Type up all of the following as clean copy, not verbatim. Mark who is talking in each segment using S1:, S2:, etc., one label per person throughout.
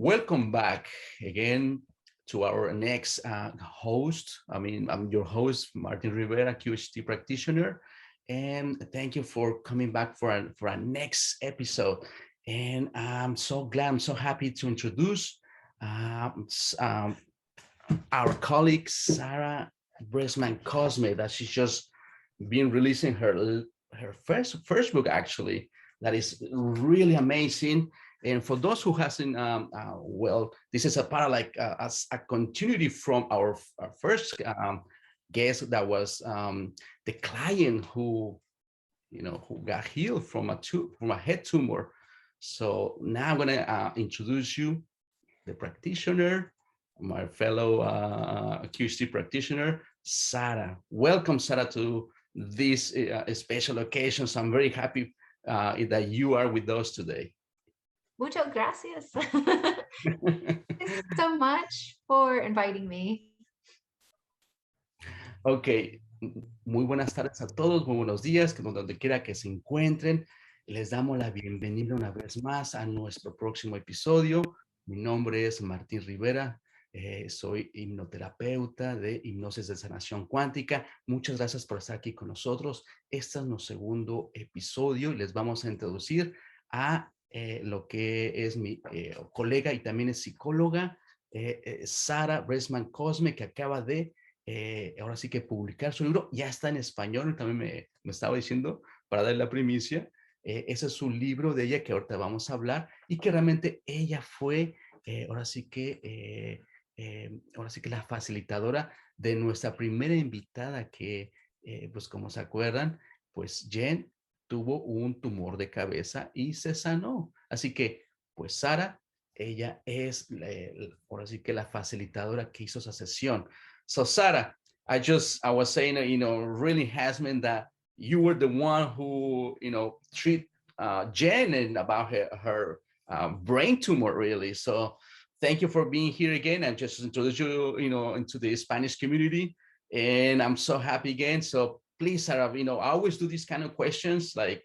S1: Welcome back again to our next host. I'm your host, Martin Rivera, QHT practitioner, and thank you for coming back for our next episode. And I'm so glad, I'm so happy to introduce our colleague, Sarah Breskman Cosme, that she's just been releasing her first book, actually, that is really amazing. And for those who hasn't, well, this is a part of like as a continuity from our first guest that was the client who got healed from a head tumor. So now I'm gonna introduce you, the practitioner, my fellow QHT practitioner, Sarah. Welcome, Sarah, to this special occasion. So I'm very happy that you are with us today.
S2: Muchas gracias. Thanks so much for inviting me.
S1: Ok, muy buenas tardes a todos, muy buenos días, que donde quiera que se encuentren. Les damos la bienvenida una vez más a nuestro próximo episodio. Mi nombre es Martín Rivera, soy hipnoterapeuta de hipnosis de sanación cuántica. Muchas gracias por estar aquí con nosotros. Este es nuestro segundo episodio y les vamos a introducir a lo que es mi colega y también es psicóloga, Sarah Breskman Cosme, que acaba de ahora sí que publicar su libro. Ya está en español, también me estaba diciendo para dar la primicia. Ese es un libro de ella que ahorita vamos a hablar y que realmente ella fue ahora sí que la facilitadora de nuestra primera invitada que, pues como se acuerdan, pues Jen tuvo un tumor de cabeza y se sanó. Así que, pues Sara, ella es ahora sí que la facilitadora que hizo esa sesión. So Sara, I was saying, really has meant that you were the one who, treat Jen and about her brain tumor, really. So thank you for being here again and just introduce you, into the Spanish community. And I'm so happy again. So please, Sarah, I always do these kind of questions like,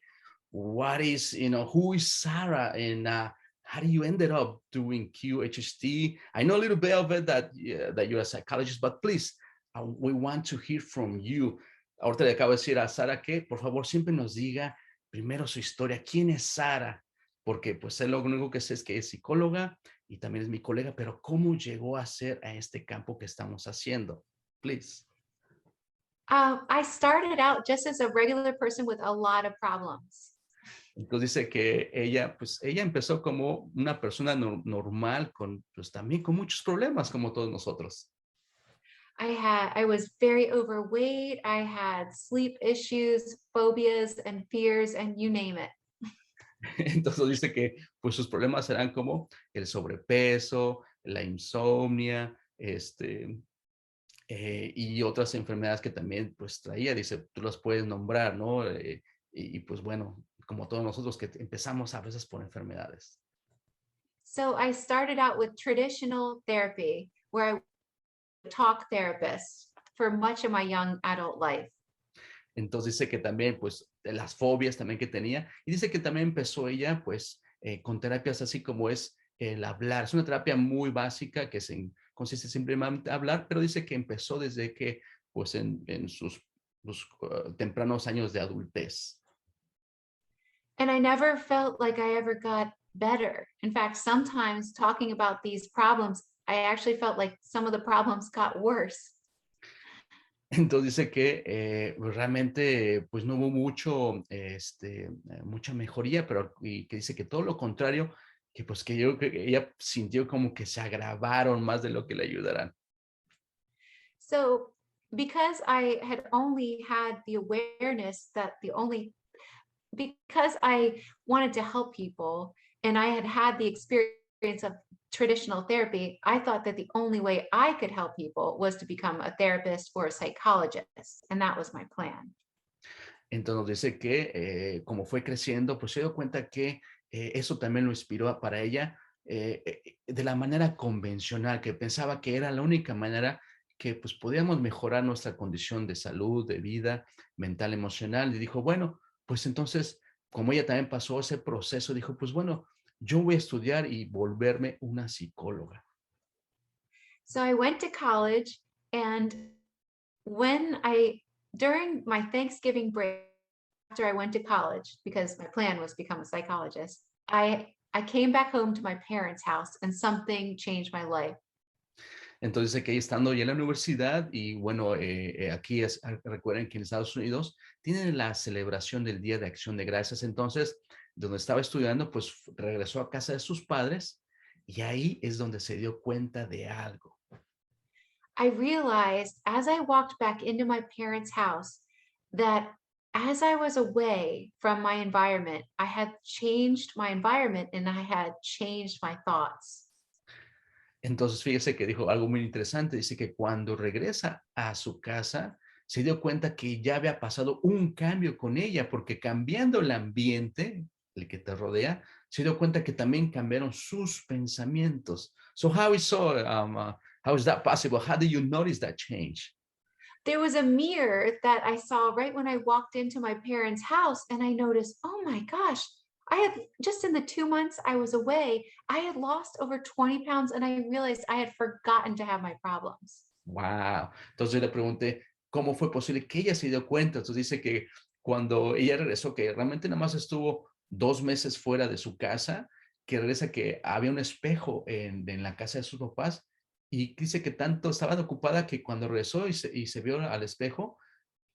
S1: what is, who is Sarah and how do you ended up doing QHST? I know a little bit of it that you're a psychologist, but please, we want to hear from you. Ahorita le acabo de decir a Sara que por favor siempre nos diga primero su historia. ¿Quién es Sara? Porque pues lo único que sé es que es psicóloga y también es mi colega, pero ¿cómo llegó a ser a este campo que estamos haciendo? Please.
S2: I started out just as a regular person with a lot of problems.
S1: Entonces dice que ella empezó como una persona normal, pues también con muchos problemas como todos nosotros.
S2: I was very overweight. I had sleep issues, phobias, and fears, and you name it.
S1: Entonces dice que pues sus problemas eran como el sobrepeso, la insomnia, y otras enfermedades que también pues traía. Dice, tú las puedes nombrar, ¿no? Y pues bueno, como todos nosotros que empezamos a veces por enfermedades.
S2: So I started out with traditional therapy, where I was a talk therapist for much of my young adult life.
S1: Entonces dice que también, pues, de las fobias también que tenía. Y dice que también empezó ella, pues, con terapias así como es el hablar. Es una terapia muy básica que consiste simplemente en hablar, pero dice que empezó desde que, pues, en sus tempranos años de adultez.
S2: And I never felt like I ever got better. In fact, sometimes talking about these problems, I actually felt like some of the problems got worse.
S1: Entonces dice que realmente pues no hubo mucha mejoría, y que dice que todo lo contrario, que pues que yo creo que ella sintió como que se agravaron más de lo que le ayudarán.
S2: So because I had only had the awareness because I wanted to help people and I had the experience of traditional therapy, I thought that the only way I could help people was to become a therapist or a psychologist. And that was my plan.
S1: Entonces dice que como fue creciendo, pues se dio cuenta que eso también lo inspiró para ella de la manera convencional, que pensaba que era la única manera que pues podíamos mejorar nuestra condición de salud, de vida, mental, emocional. Y dijo, bueno, pues entonces, como ella también pasó ese proceso, dijo, pues bueno, yo voy a estudiar y volverme una psicóloga.
S2: So I went to college, and during my Thanksgiving break, after I went to college, because my plan was to become a psychologist, I came back home to my parents' house and something changed my life.
S1: Entonces, que estando ya en la universidad y bueno, aquí recuerden que en Estados Unidos tienen la celebración del Día de Acción de Gracias. Entonces, donde estaba estudiando, pues regresó a casa de sus padres y ahí es donde se dio cuenta de algo.
S2: I realized as I walked back into my parents' house that as I was away from my environment, I had changed my environment and I had changed my thoughts.
S1: Entonces, fíjese que dijo algo muy interesante. Dice que cuando regresa a su casa, se dio cuenta que ya había pasado un cambio con ella, porque cambiando el ambiente, el que te rodea, se dio cuenta que también cambiaron sus pensamientos. So how is that possible? How do you notice that change?
S2: There was a mirror that I saw right when I walked into my parents' house, and I noticed, oh my gosh, I had just in the 2 months I was away, I had lost over 20 pounds, and I realized I had forgotten to have my problems.
S1: Wow. Entonces le pregunté, ¿cómo fue posible que ella se dio cuenta? Entonces dice que cuando ella regresó, que realmente nada más estuvo 2 meses fuera de su casa, que regresa que había un espejo en la casa de sus papás y dice que tanto estaba ocupada que cuando regresó y se vio al espejo,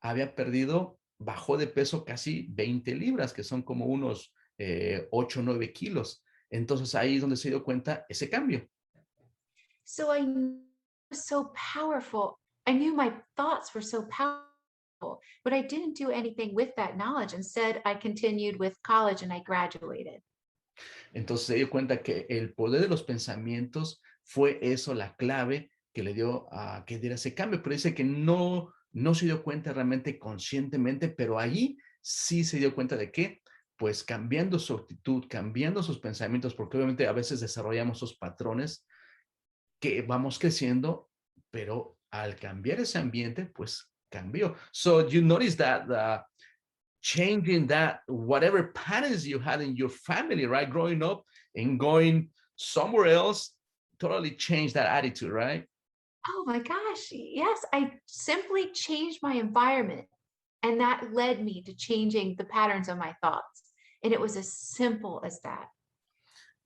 S1: había perdido, bajó de peso casi 20 libras, que son como unos 8 o 9 kilos. Entonces ahí es donde se dio cuenta ese cambio.
S2: So I knew it was so powerful. I knew my thoughts were so powerful, but I didn't do anything with that knowledge. Instead, I continued with college and I graduated.
S1: Entonces se dio cuenta que el poder de los pensamientos fue eso, la clave que le dio a que diera ese cambio. Pero dice que no se dio cuenta realmente conscientemente, pero allí sí se dio cuenta de que, pues cambiando su actitud, cambiando sus pensamientos, porque obviamente a veces desarrollamos esos patrones que vamos creciendo, pero al cambiar ese ambiente, pues cambió. So you notice that changing that whatever patterns you had in your family, right? Growing up and going somewhere else totally changed that attitude, right?
S2: Oh my gosh. Yes, I simply changed my environment. And that led me to changing the patterns of my thoughts. And it was as simple as that.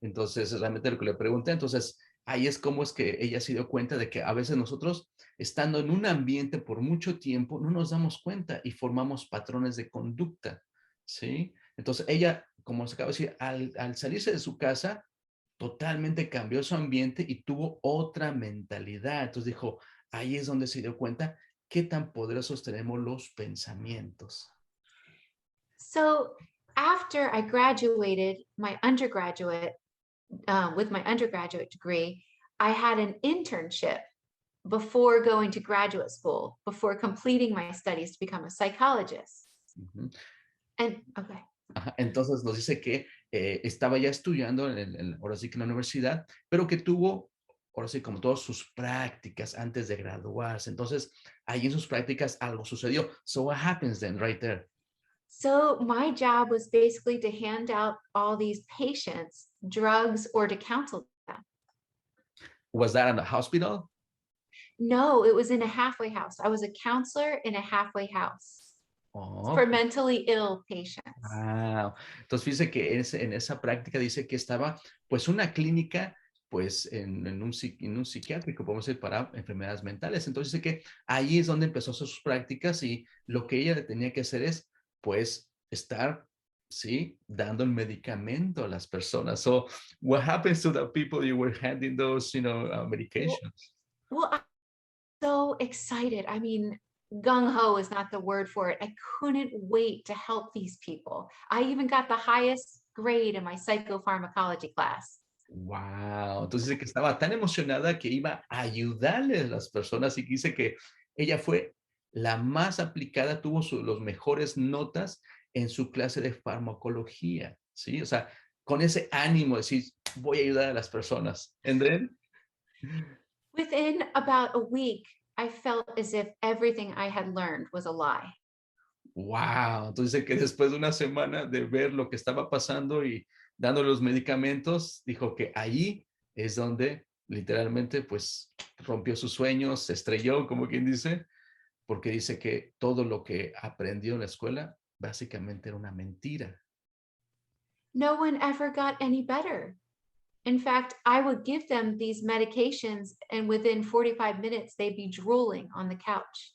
S1: Entonces, es realmente lo que le pregunté. Entonces, ahí es como es que ella se dio cuenta de que a veces nosotros, estando en un ambiente por mucho tiempo, no nos damos cuenta y formamos patrones de conducta, ¿sí? Entonces, ella, como se acaba de decir, al salirse de su casa, totalmente cambió su ambiente y tuvo otra mentalidad. Entonces dijo, ahí es donde se dio cuenta qué tan poderosos tenemos los pensamientos.
S2: So after I graduated my undergraduate, with my undergraduate degree, I had an internship before going to graduate school, before completing my studies to become a psychologist.
S1: Ujú.
S2: And okay.
S1: Ajá. Entonces nos dice que estaba ya estudiando, ahora sí que en la universidad, pero que tuvo, ahora sí, como todas sus prácticas antes de graduarse. Entonces, ahí en sus prácticas algo sucedió. So what happens then right there?
S2: So my job was basically to hand out all these patients drugs or to counsel them.
S1: Was that in the hospital?
S2: No, it was in a halfway house. I was a counselor in a halfway house
S1: Oh,
S2: for mentally ill patients.
S1: wow. Entonces, fíjese que en esa práctica dice que estaba, pues, una clínica, pues, en un psiquiátrico, podemos decir, para enfermedades mentales. Entonces, dice que ahí es donde empezó sus prácticas y lo que ella le tenía que hacer es, pues, estar, sí, dando el medicamento a las personas. So, what happens to the people you were handing those,
S2: Well,
S1: medications?
S2: well, I'm so excited. I mean, gung ho is not the word for it. I couldn't wait to help these people. I even got the highest grade in my psychopharmacology class.
S1: Wow, entonces dice que estaba tan emocionada que iba a ayudarle a las personas y dice que ella fue la más aplicada, tuvo los mejores notas en su clase de farmacología, ¿sí? O sea, con ese ánimo de decir, voy a ayudar a las personas. And then,
S2: Within about a week, I felt as if everything I had learned was a lie.
S1: wow, entonces dice que después de una semana de ver lo que estaba pasando y dándole los medicamentos, dijo que ahí es donde literalmente pues rompió sus sueños, se estrelló, como quien dice, porque dice que todo lo que aprendió en la escuela básicamente era una mentira.
S2: No one ever got any better. In fact, I would give them these medications, and within 45 minutes, they'd be drooling on the couch.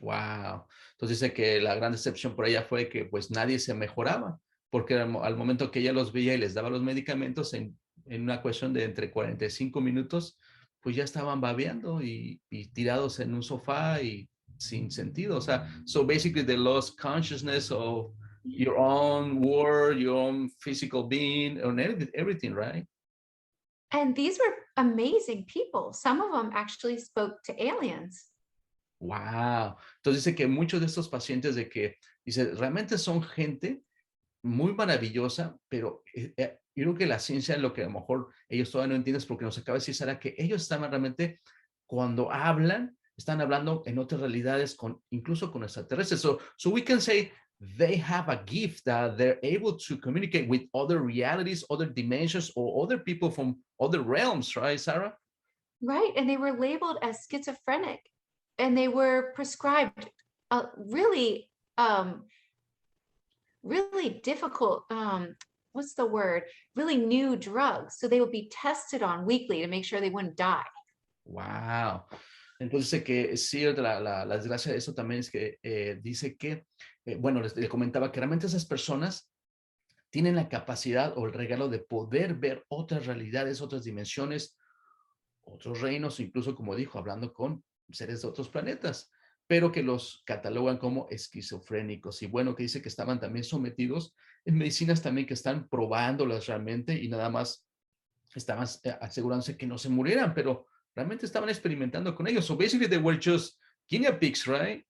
S1: Wow. Entonces dice que la gran decepción por ella fue que pues nadie se mejoraba, porque al momento que ella los veía y les daba los medicamentos en una cuestión de entre 45 minutos, pues ya estaban babeando y tirados en un sofá y sin sentido. O sea, so basically they lost consciousness of your own world, your own physical being, and everything, right?
S2: And these were amazing people. Some of them actually spoke to aliens.
S1: Wow. Entonces dice que muchos de estos pacientes de que, dice, realmente son gente muy maravillosa, pero yo creo que la ciencia, lo que a lo mejor ellos todavía no entienden es porque nos acaba de decir Sara, que ellos estaban realmente, cuando hablan, están hablando en otras realidades, incluso con extraterrestres. So we can say they have a gift that they're able to communicate with other realities, other dimensions, or other people from other realms, right, Sarah?
S2: Right. And they were labeled as schizophrenic, and they were prescribed really, really difficult, what's the word? Really new drugs. So they would be tested on weekly to make sure they wouldn't die.
S1: Wow. Entonces, que sí, la desgracia de eso también es que dice que, bueno, le comentaba que realmente esas personas tienen la capacidad o el regalo de poder ver otras realidades, otras dimensiones, otros reinos, incluso como dijo, hablando con seres de otros planetas, pero que los catalogan como esquizofrénicos. Y bueno, que dice que estaban también sometidos en medicinas también que están probándolas realmente y nada más estaban asegurándose que no se murieran, pero realmente estaban experimentando con ellos. So basically they were just guinea pigs, right?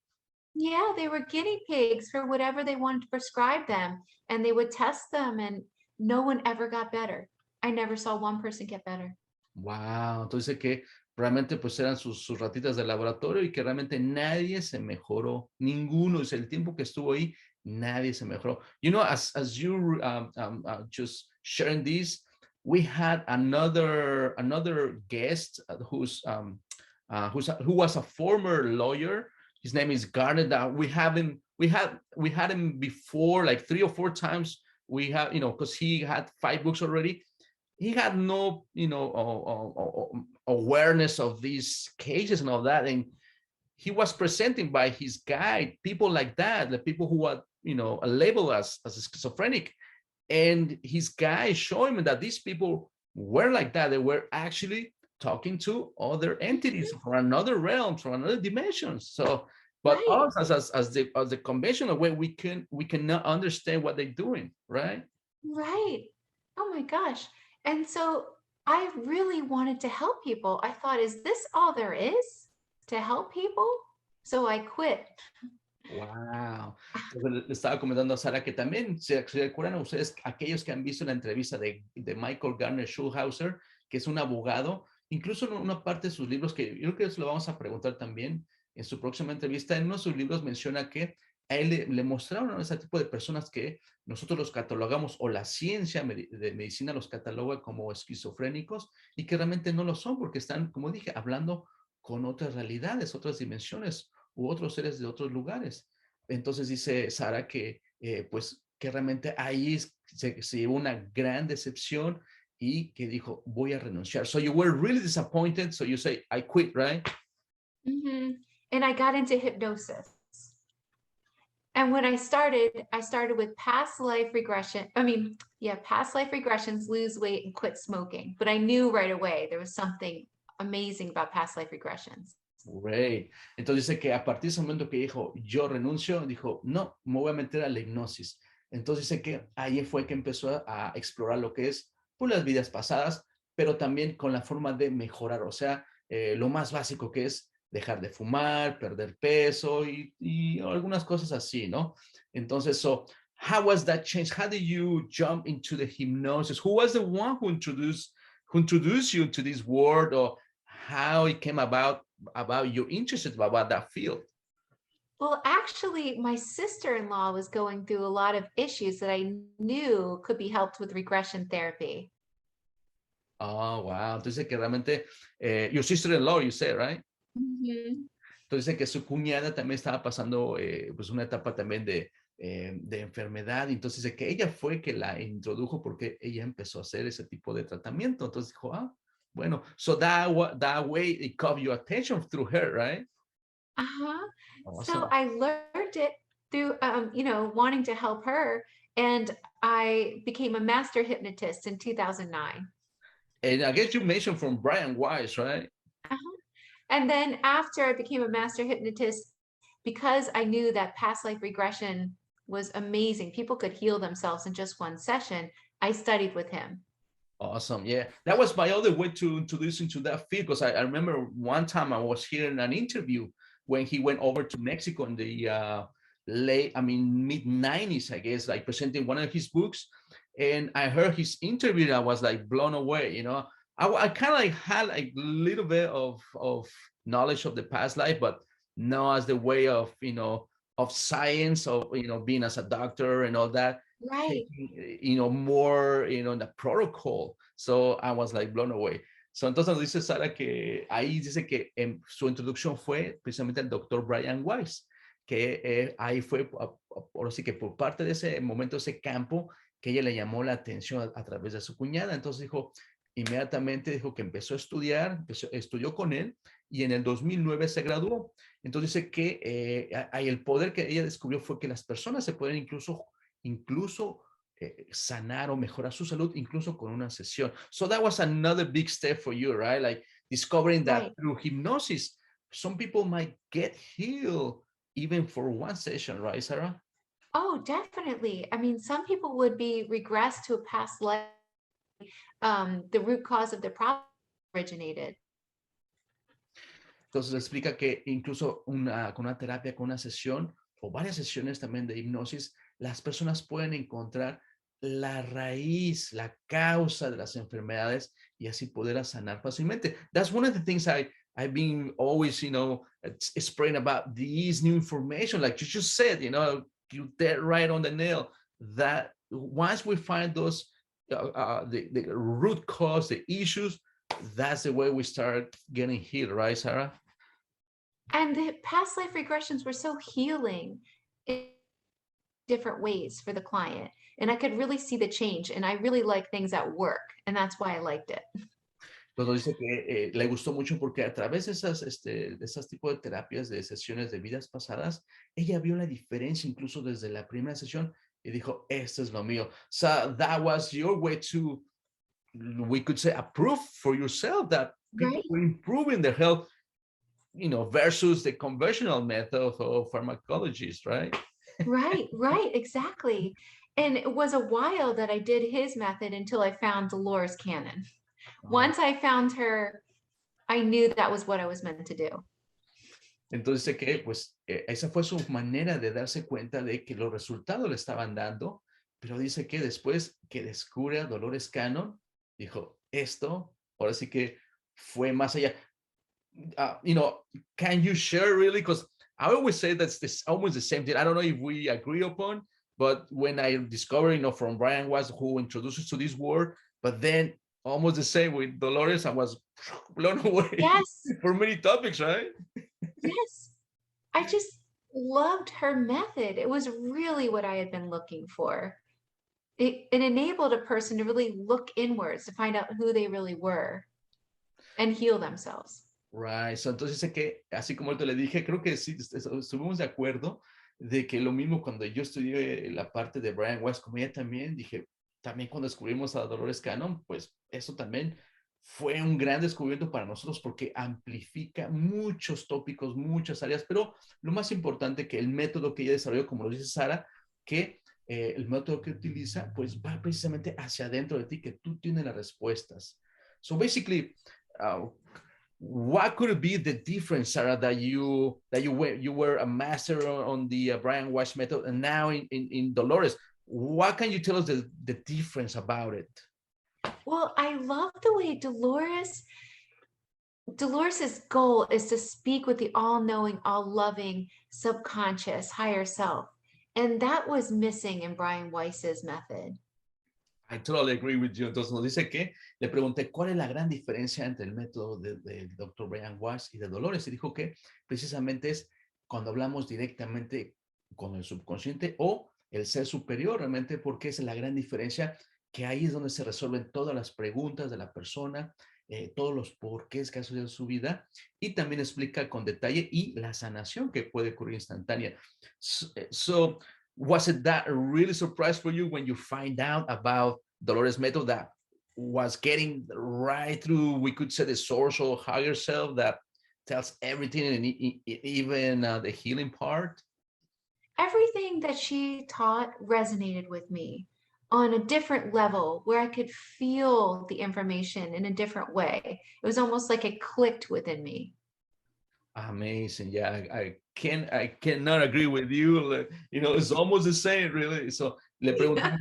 S2: Yeah, they were guinea pigs for whatever they wanted to prescribe them, and they would test them, and no one ever got better. I never saw one person get better.
S1: Wow, entonces que realmente pues eran sus ratitas de laboratorio y que realmente nadie se mejoró, ninguno, es el tiempo que estuvo ahí, nadie se mejoró. You know, as you just sharing this, we had another guest who was a former lawyer. His name is Garnet. We had him before, like 3 or 4 times. We have, because he had 5 books already. He had no, awareness of these cases and all that. And he was presenting by his guide, people like that, the people who are, labeled as schizophrenic. And his guide showing me that these people were like that. They were actually talking to other entities from another realm, from another dimension. So, but
S2: Right.
S1: us as the conventional way, we cannot understand what they're doing, right?
S2: Right. Oh my gosh. And so I really wanted to help people. I thought, is this all there is to help people? So I quit.
S1: Wow. Entonces, le estaba comentando a Sara que también, ¿se recuerdan a ustedes aquellos que han visto la entrevista de Michael Garner Schulhauser, que es un abogado, incluso en una parte de sus libros, que yo creo que eso lo vamos a preguntar también en su próxima entrevista, en uno de sus libros menciona que a él le mostraron a ese tipo de personas que nosotros los catalogamos, o la ciencia de medicina los cataloga como esquizofrénicos, y que realmente no lo son, porque están, como dije, hablando con otras realidades, otras dimensiones, u otros seres de otros lugares. Entonces dice Sara que, pues, que realmente ahí se llevó una gran decepción y que dijo, voy a renunciar. So you were really disappointed, so you say, I quit, right?
S2: Mm-hmm. And I got into hypnosis. And when I started with past life regression. Past life regressions, lose weight, and quit smoking. But I knew right away there was something amazing about past life regressions.
S1: Great. Entonces dice que a partir de ese momento que dijo, yo renuncio, dijo, no, me voy a meter a la hipnosis. Entonces dice que ahí fue que empezó a explorar lo que es, pues, las vidas pasadas, pero también con la forma de mejorar, o sea, lo más básico que es dejar de fumar, perder peso y algunas cosas así, ¿no? Entonces, how was that change? How did you jump into the hypnosis? Who was the one who introduced you to this world, or how it came about your interest about that field?
S2: Well, actually, my sister-in-law was going through a lot of issues that I knew could be helped with regression therapy.
S1: Oh, wow. Entonces que realmente, your sister-in-law, you say, right?
S2: Mhm.
S1: Entonces que su cuñada también estaba pasando pues una etapa también de enfermedad. Entonces dice que ella fue que la introdujo porque ella empezó a hacer ese tipo de tratamiento. Entonces dijo, ah, bueno, so that way it caught your attention through her, right?
S2: Uh-huh. So
S1: Awesome.
S2: I learned it through, wanting to help her, and I became a master hypnotist in 2009.
S1: And I guess you mentioned from Brian Weiss, right?
S2: Uh-huh. And then after I became a master hypnotist, because I knew that past life regression was amazing, people could heal themselves in just one session, I studied with him.
S1: Awesome. Yeah. That was my other way to introduce into that field because I remember one time I was hearing an interview when he went over to Mexico in the mid 90s, I guess, like presenting one of his books. And I heard his interview and I was like blown away. I kind of like had a little bit of knowledge of the past life, but not as the way of, of science, of, being as a doctor and all that
S2: Right.
S1: taking, more, the protocol. So I was like blown away. So, entonces nos dice Sara que ahí dice que su introducción fue precisamente el doctor Brian Weiss, que ahí fue, ahora sí que por parte de ese momento, ese campo, que ella le llamó la atención a través de su cuñada. Entonces dijo, inmediatamente dijo que empezó a estudiar, estudió con él y en el 2009 se graduó. Entonces dice que el poder que ella descubrió fue que las personas se pueden incluso sanar o mejorar su salud, incluso con una sesión. So that was another big step for you, right? Like discovering that
S2: Right.
S1: through hypnosis, some people might get healed even for one session, right, Sarah?
S2: Oh, definitely. I mean, some people would be regressed to a past life, the root cause of the problem originated.
S1: Entonces explica que incluso con una terapia, con una sesión o varias sesiones también de hipnosis, las personas pueden encontrar la raíz, la causa de las enfermedades y así poder sanar fácilmente. That's one of the things I've been always, spreading about these new information, like you just said, you dead right on the nail, that once we find those, the root cause, the issues, that's the way we start getting healed, right, Sarah?
S2: And the past life regressions were so healing in different ways for the client. And I could really see the change. And I really like things that work. And that's why I liked it.
S1: Pero dice que le gustó mucho porque a través de esas tipos de terapias, de sesiones de vidas pasadas, ella vio la diferencia incluso desde la primera sesión y dijo, esto es lo mío. So that was your way to, we could say, a proof for yourself that people
S2: Right.
S1: were improving their health, versus the conventional method of pharmacologists, right?
S2: Right. Right. Exactly. And it was a while that I did his method until I found Dolores Cannon.
S1: Oh.
S2: Once I found her, I knew that was what I was meant to do.
S1: Entonces, que pues esa fue su manera de darse cuenta de que los resultados le estaban dando, pero dice que después que descubre a Dolores Cannon, dijo, esto, ahora sí que fue más allá. Can you share really? Because I always say that's almost the same thing. I don't know if we agree upon, but when I discovered, from Brian Weiss, who introduced us to this word, but then almost the same with Dolores, I was blown away
S2: Yes.
S1: for many topics, right?
S2: Yes. I just loved her method. It was really what I had been looking for. It enabled a person to really look inwards to find out who they really were and heal themselves.
S1: Right. So, entonces sé que, así como te le dije, creo que sí, estuvimos de acuerdo de que lo mismo cuando yo estudié la parte de Brian Weiss, como ella también, dije, también cuando descubrimos a Dolores Cannon, pues eso también fue un gran descubrimiento para nosotros porque amplifica muchos tópicos, muchas áreas, pero lo más importante que el método que ella desarrolló, como lo dice Sara, que el método que utiliza, pues va precisamente hacia adentro de ti, que tú tienes las respuestas. So basically, what could be the difference, Sarah, that you were a master on the Brian Weiss method and now in Dolores? What can you tell us the difference about it?
S2: Well, I love the way Dolores Dolores's goal is to speak with the all-knowing, all-loving, subconscious, higher self. And that was missing in Brian Weiss's method.
S1: I totally agree with you. Entonces nos dice que le pregunté cuál es la gran diferencia entre el método de Dr. Brian Weiss y de Dolores, y dijo que precisamente es cuando hablamos directamente con el subconsciente o el ser superior, realmente, porque es la gran diferencia, que ahí es donde se resuelven todas las preguntas de la persona, todos los porqués que ha sucedido en su vida, y también explica con detalle y la sanación que puede ocurrir instantánea. So was it that really surprise for you when you find out about Dolores' method that was getting right through, we could say, the source or higher self that tells everything, and even the healing part?
S2: Everything that she taught resonated with me on a different level where I could feel the information in a different way. It was almost like it clicked within me.
S1: Amazing. Yeah, I cannot agree with you. You know, it's almost the same, really. So le preguntamos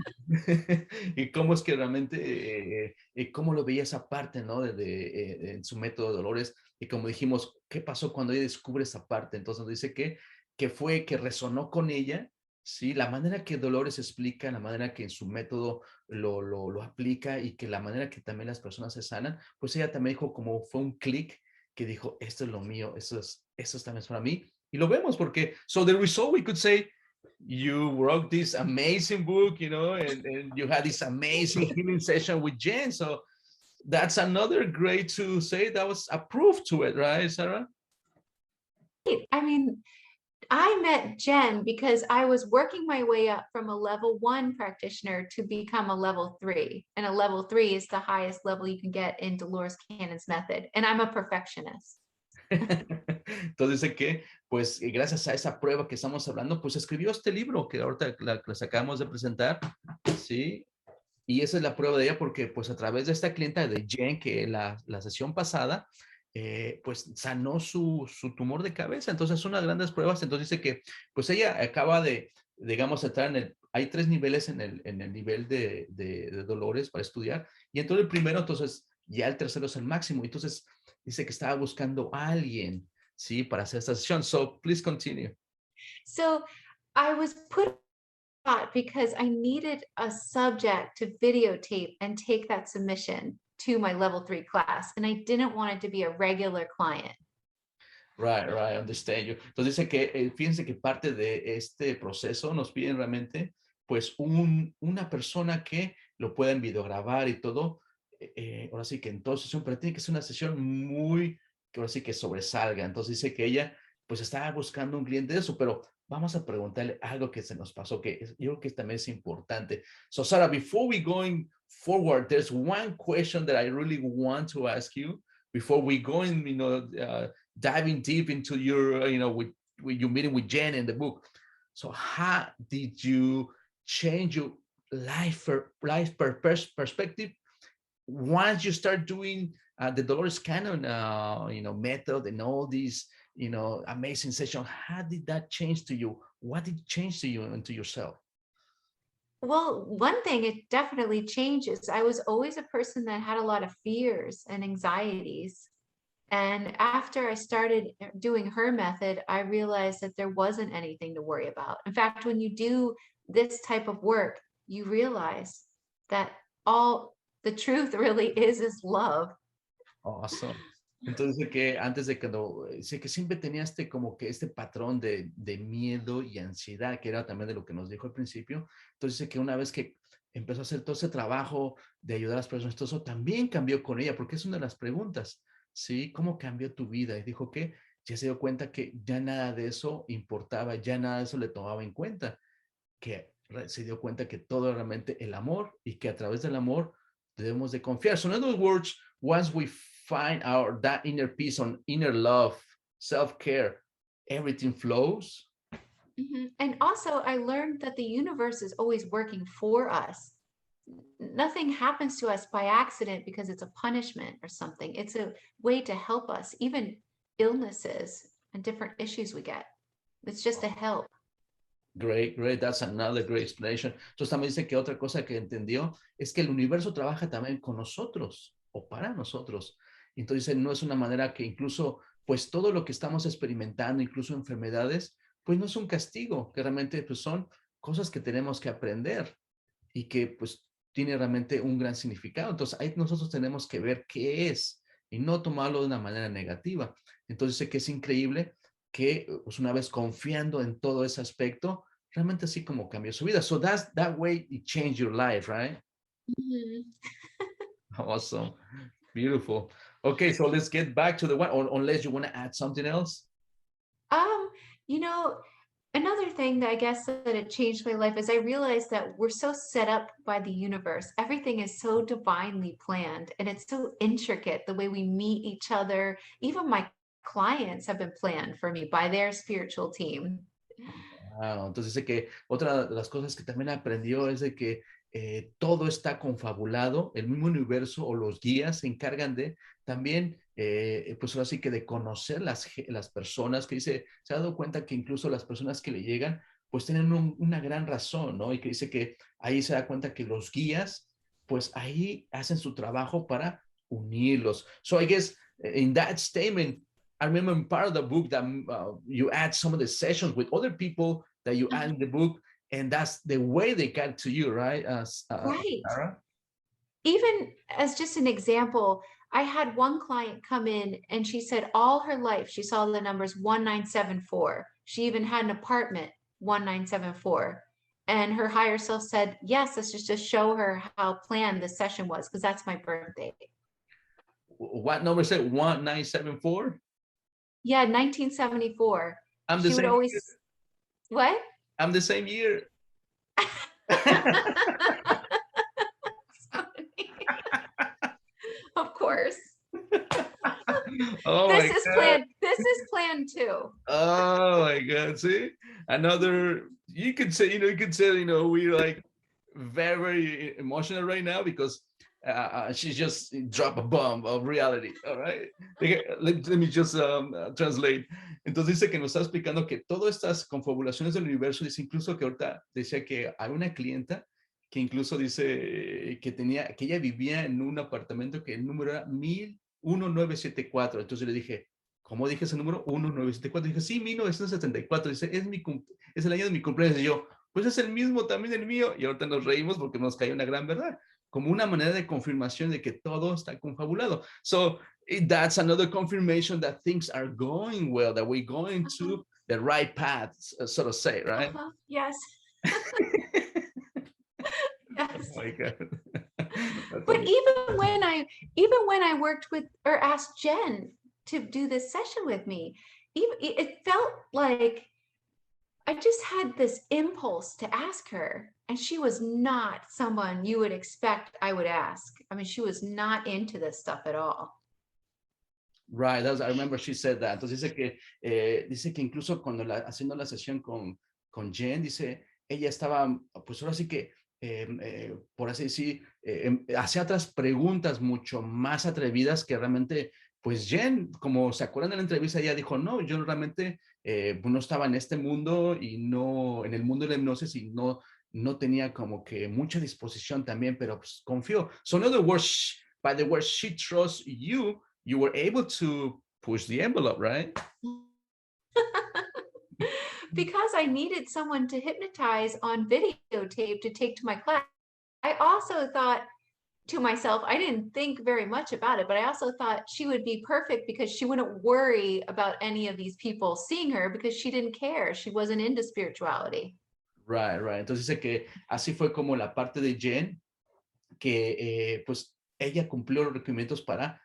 S1: y cómo es que realmente, cómo lo veía esa parte, ¿no? En su método de Dolores, y como dijimos, ¿qué pasó cuando ella descubre esa parte? Entonces nos dice que fue que resonó con ella, ¿sí? La manera que Dolores explica, la manera que en su método lo aplica, y que la manera que también las personas se sanan, pues ella también dijo como fue un clic, que dijo, esto es lo mío, eso también es para mí. Y lo vemos porque, so the result, we could say, you wrote this amazing book, you know, and you had this amazing healing session with Jen. So that's another great to say that was a proof to it, right, Sarah?
S2: I mean, I met Jen because I was working my way up from a level 1 practitioner to become a level 3. And a level 3 is the highest level you can get in Dolores Cannon's method. And I'm a perfectionist.
S1: Entonces dice que, pues, gracias a esa prueba que estamos hablando, pues escribió este libro que ahorita les acabamos de presentar, ¿sí? Y esa es la prueba de ella, porque pues a través de esta clienta de Jen, que la sesión pasada, pues sanó su tumor de cabeza. Entonces es una de las grandes pruebas. Entonces dice que pues ella acaba de, digamos, entrar hay 3 niveles en el nivel de Dolores para estudiar, y entonces el primero, entonces ya el tercero es el máximo. Entonces dice que estaba buscando a alguien, ¿sí? Para hacer esta sesión. So please continue.
S2: So I was put because I needed a subject to videotape and take that submission to my level 3 class. And I didn't want it to be a regular client.
S1: Right, right, understand you. Entonces dice que, fíjense que parte de este proceso nos piden realmente, pues, una persona que lo pueda en videograbar y todo. Ahora sí que entonces siempre tiene que ser una sesión muy, que ahora sí que sobresalga. Entonces dice que ella, pues, estaba buscando un cliente de eso, pero vamos a preguntarle algo que se nos pasó, yo creo que también es importante. So, Sarah, before we going forward, there's one question that I really want to ask you before we go in, diving deep into your, with your meeting with Jen in the book. So how did you change your life perspective once you start doing the Dolores Cannon, method and all these, amazing sessions? How did that change to you? What did it change to you and to yourself?
S2: Well, one thing, it definitely changes. I was always a person that had a lot of fears and anxieties. And after I started doing her method, I realized that there wasn't anything to worry about. In fact, when you do this type of work, you realize that all the truth really is love.
S1: Awesome. Entonces dice que antes de que dice que siempre tenía como que este patrón de miedo y ansiedad, que era también de lo que nos dijo al principio. Entonces dice que una vez que empezó a hacer todo ese trabajo de ayudar a las personas, todo eso también cambió con ella, porque es una de las preguntas, ¿sí? ¿Cómo cambió tu vida? Y dijo que ya se dio cuenta que ya nada de eso importaba, ya nada de eso le tomaba en cuenta, que se dio cuenta que todo era realmente el amor, y que a través del amor debemos de confiar. So in other words, once we find that inner peace, on inner love, self-care, everything flows.
S2: Mm-hmm. And also I learned that the universe is always working for us. Nothing happens to us by accident because it's a punishment or something. It's a way to help us, even illnesses and different issues we get. It's just a help.
S1: Great, great. That's another great explanation. Entonces también dice que otra cosa que entendió es que el universo trabaja también con nosotros o para nosotros. Entonces no es una manera que incluso, pues todo lo que estamos experimentando, incluso enfermedades, pues no es un castigo, que realmente pues son cosas que tenemos que aprender y que pues tiene realmente un gran significado. Entonces ahí nosotros tenemos que ver qué es y no tomarlo de una manera negativa. Entonces sé que es increíble que pues una vez confiando en todo ese aspecto, realmente así como cambió su vida. So that way it changed your life, right?
S2: Mhm.
S1: Awesome. Beautiful. Okay, so let's get back to the one, or unless you want to add something else.
S2: Um, you know, another thing that I guess that it changed my life is I realized that we're so set up by the universe. Everything is so divinely planned and it's so intricate the way we meet each other. Even my clients have been planned for me by their spiritual team.
S1: Wow. Entonces dice que otra de las cosas que también aprendió es de que todo está confabulado, el mismo universo o los guías se encargan de también, pues ahora sí que de conocer las personas, que dice, se ha dado cuenta que incluso las personas que le llegan, pues tienen una gran razón, ¿no? Y que dice que ahí se da cuenta que los guías, pues ahí hacen su trabajo para unirlos. So I guess in that statement, I remember in part of the book that you add some of the sessions with other people that you add in the book, and that's the way they got to you, right,
S2: Right.
S1: Sarah?
S2: Even as just an example, I had one client come in and she said all her life she saw the numbers 1974. She even had an apartment 1974. And her higher self said, yes, let's just to show her how planned the session was, because that's my birthday.
S1: What number said 1974?
S2: Yeah, 1974.
S1: I'm the
S2: She would
S1: same.
S2: always, what?
S1: I'm the same year.
S2: Of course.
S1: Oh
S2: This
S1: my
S2: is
S1: God.
S2: planned. This is planned too.
S1: Oh my God. See, another, you could say, we're like very, very emotional right now because she just dropped a bomb of reality. All right. Let me just translate. Entonces dice que nos está explicando que todas estas confabulaciones del universo, dice incluso que ahorita decía que hay una clienta que incluso dice que ella vivía en un apartamento que el número era 1974. Entonces le dije, ¿cómo dije ese número? 1974. Dije, sí, 1974. Dice, es el año de mi cumpleaños. Y yo, pues es el mismo también el mío. Y ahorita nos reímos porque nos cayó una gran verdad, como una manera de confirmación de que todo está confabulado. So that's another confirmation that things are going well, that we're going to the right path, so to say, right?
S2: Yes. Yes.
S1: Oh my God.
S2: But even when I worked with or asked Jen to do this session with me, even it felt like I just had this impulse to ask her, and she was not someone you would expect I would ask. I mean, she was not into this stuff at all.
S1: Right, I remember she said that. Entonces dice que incluso cuando haciendo la sesión con Jen, dice, ella estaba, pues ahora sí que, por así decir, hacía otras preguntas mucho más atrevidas que realmente, pues Jen, como se acuerdan de la entrevista, ella dijo, no, yo realmente no estaba en este mundo y no, en el mundo de la hipnosis y no tenía como que mucha disposición también, pero pues confió. So in other words, by the word she trusts you, you were able to push the envelope, right?
S2: Because I needed someone to hypnotize on videotape to take to my class. I also thought to myself, I didn't think very much about it, but I also thought she would be perfect because she wouldn't worry about any of these people seeing her because she didn't care. She wasn't into spirituality.
S1: Right, right. Entonces dice que así fue como la parte de Jen, que pues ella cumplió los requerimientos para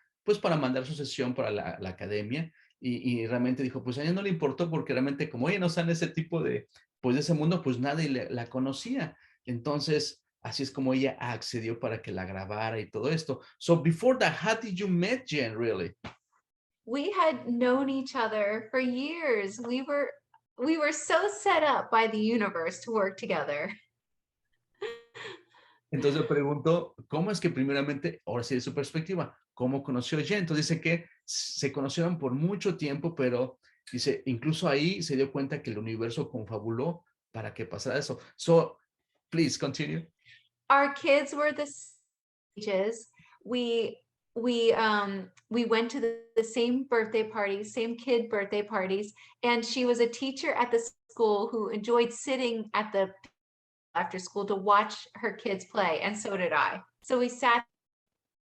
S1: mandar su sesión para la academia y realmente dijo, pues a ella no le importó porque realmente como ella no está en ese tipo pues de ese mundo, pues nadie la conocía. Entonces, así es como ella accedió para que la grabara y todo esto. So before that, how did you meet Jen, really?
S2: We had known each other for years. We were so set up by the universe to work together.
S1: Entonces preguntó, ¿cómo es que primeramente, ahora sí de su perspectiva, cómo conoció a Jen? Entonces dice que se conocieron por mucho tiempo, pero dice, incluso ahí se dio cuenta que el universo confabuló para que pasara eso. So, please continue.
S2: Our kids were the ages. We we went to the same birthday parties, same kid birthday parties, and she was a teacher at the school who enjoyed sitting at the after school to watch her kids play, and so did I. So we sat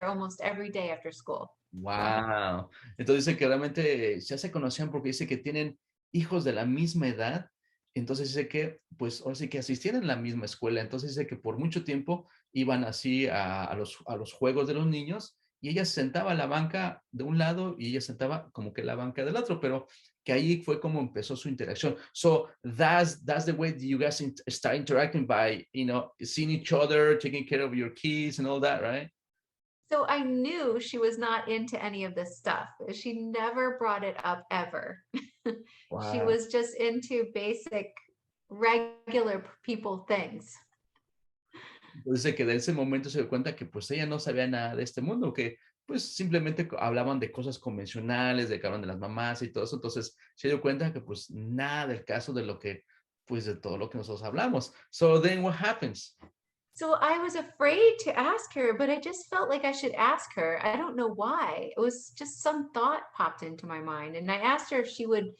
S2: there almost every day after school.
S1: Wow. Entonces dice que realmente ya se conocían porque dice que tienen hijos de la misma edad. Entonces dice que, pues, ahora sí que asistían en la misma escuela. Entonces dice que por mucho tiempo iban así a los juegos de los niños y ella se sentaba a la banca de un lado y ella sentaba como que la banca del otro, pero que ahí fue como empezó su interacción. So that's the way you guys start interacting by, seeing each other, taking care of your kids and all that, right?
S2: So I knew she was not into any of this stuff. She never brought it up ever. She
S1: Wow.
S2: was just into basic, regular people things.
S1: Dice que de ese momento se dio cuenta que pues ella no sabía nada de este mundo, que pues simplemente hablaban de cosas convencionales, de que hablan de las mamás y todo eso. Entonces se dio cuenta que pues nada del caso de lo que, pues de todo lo que nosotros hablamos. So then what happens?
S2: So I was afraid to ask her, but I just felt like I should ask her. I don't know why. It was just some thought popped into my mind. And I asked her if she would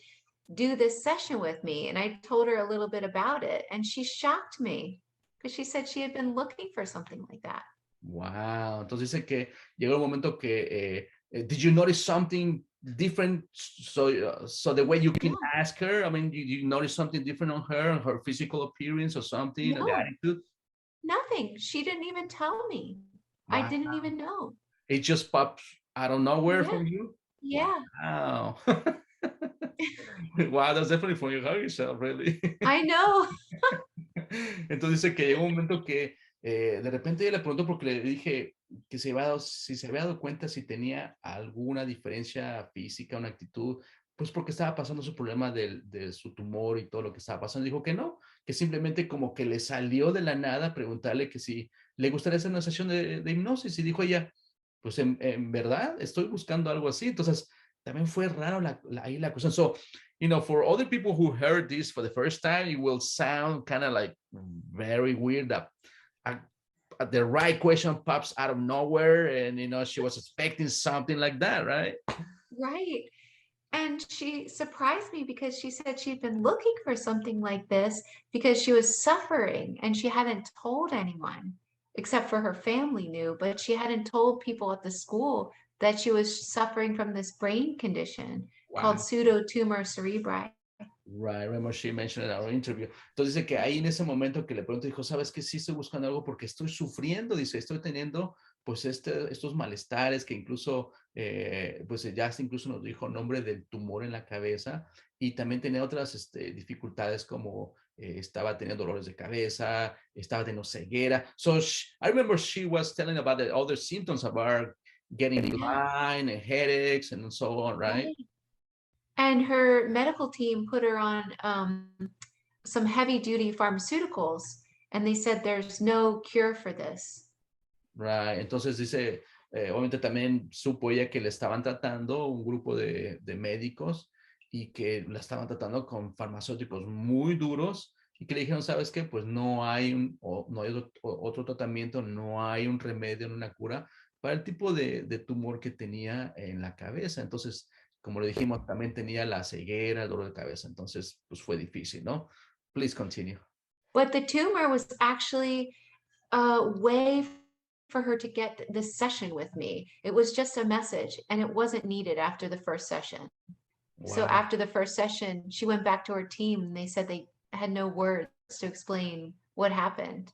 S2: do this session with me. And I told her a little bit about it. And she shocked me because she said she had been looking for something like that.
S1: Wow. Entonces dice que llegó el momento que, did you notice something different? So the way you can ask her, I mean, you notice something different on her physical appearance or something, the
S2: No,
S1: attitude?
S2: nothing. She didn't even tell me. I
S1: Wow.
S2: didn't even know.
S1: It just pops out of nowhere
S2: Yeah.
S1: from you?
S2: Yeah.
S1: Wow. Wow, that's definitely from your higher self, really.
S2: I know.
S1: Entonces dice que llegó un momento que de repente ella le preguntó porque le dije que si se había dado cuenta si tenía alguna diferencia física, una actitud, pues porque estaba pasando su problema de su tumor y todo lo que estaba pasando. Dijo que no, que simplemente como que le salió de la nada preguntarle que si le gustaría hacer una sesión de hipnosis y dijo ella, pues en verdad estoy buscando algo así. Entonces también fue raro ahí la cuestión. So, for other people who heard this for the first time, it will sound kind of like very weird that the right question pops out of nowhere and, she was expecting something like that, right?
S2: Right. And she surprised me because she said she'd been looking for something like this because she was suffering and she hadn't told anyone except for her family knew, but she hadn't told people at the school that she was suffering from this brain condition called
S1: Wow.
S2: pseudotumor cerebri.
S1: Right, remember she mentioned in our interview. Entonces dice que ahí en ese momento que le pregunto, dijo, ¿sabes qué? Sí estoy buscando algo porque estoy sufriendo, dice, estoy teniendo pues estos malestares que incluso, pues ya hasta incluso nos dijo nombre del tumor en la cabeza y también tenía otras dificultades como estaba teniendo dolores de cabeza, estaba teniendo ceguera. So I remember she was telling about the other symptoms about getting blind and headaches and so on, right?
S2: And her medical team put her on some heavy duty pharmaceuticals, and they said there's no cure for this.
S1: Right. Entonces dice, obviamente también supo ella que le estaban tratando un grupo de médicos y que la estaban tratando con farmacéuticos muy duros y que le dijeron, ¿sabes qué? Pues no hay no hay otro tratamiento, no hay un remedio, una cura para el tipo de tumor que tenía en la cabeza. Entonces, como le dijimos, también tenía la ceguera, el dolor de cabeza. Entonces, pues fue difícil, ¿no? Please continue.
S2: But the tumor was actually a way for her to get this session with me. It was just a message and it wasn't needed after the first session. Wow. So after the first session, she went back to her team and they said they had no words to explain what happened.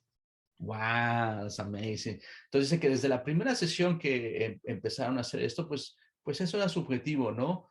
S1: Wow, that's amazing. Entonces dice que desde la primera sesión que empezaron a hacer esto, pues eso era su objetivo, ¿no?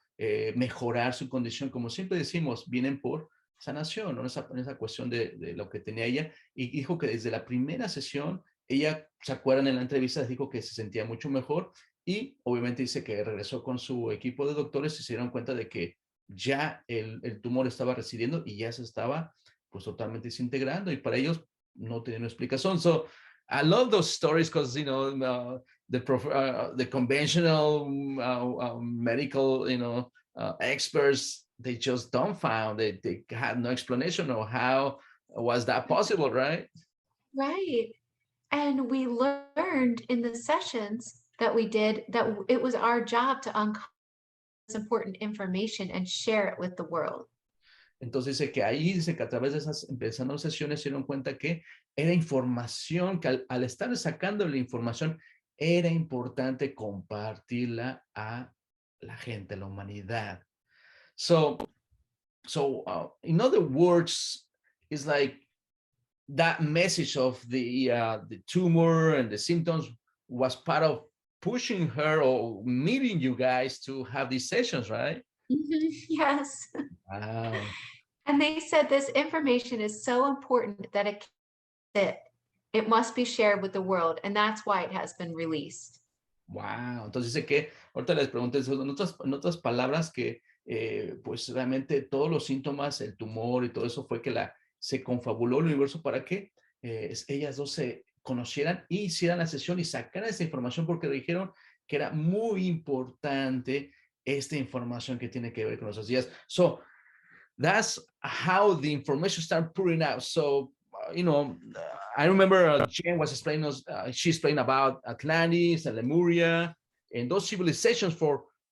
S1: Mejorar su condición. Como siempre decimos, vienen por sanación, ¿no? Esa cuestión de lo que tenía ella. Y dijo que desde la primera sesión, ella, ¿se acuerdan en la entrevista? Dijo que se sentía mucho mejor y obviamente dice que regresó con su equipo de doctores y se dieron cuenta de que ya el tumor estaba residiendo y ya se estaba pues totalmente desintegrando y para ellos no tiene una explicación. So I love those stories because the conventional medical experts, they just dumbfound. They had no explanation of how was that possible, right?
S2: Right. And we learned in the sessions that we did, that it was our job to uncover this important information and share it with the world.
S1: Entonces dice que ahí, dice que a través de esas sesiones se dieron cuenta que era información, que al estar sacando la información, era importante compartirla a la gente, a la humanidad. So in other words, it's like that message of the tumor and the symptoms was part of pushing her or meeting you guys to have these sessions, right?
S2: Yes.
S1: Wow.
S2: And they said this information is so important that it must be shared with the world, and that's why it has been released.
S1: Wow. Entonces dice que, ahorita les pregunté en otras palabras que pues realmente todos los síntomas, el tumor y todo eso fue que se confabuló el universo para que ellas dos se conocieran y hicieran la sesión y sacaran esa información porque dijeron que era muy importante esta información que tiene que ver con nuestras vidas. So that's how the information started pouring out. So, I remember Jen was explaining she explained about Atlantis and Lemuria and those civilizations.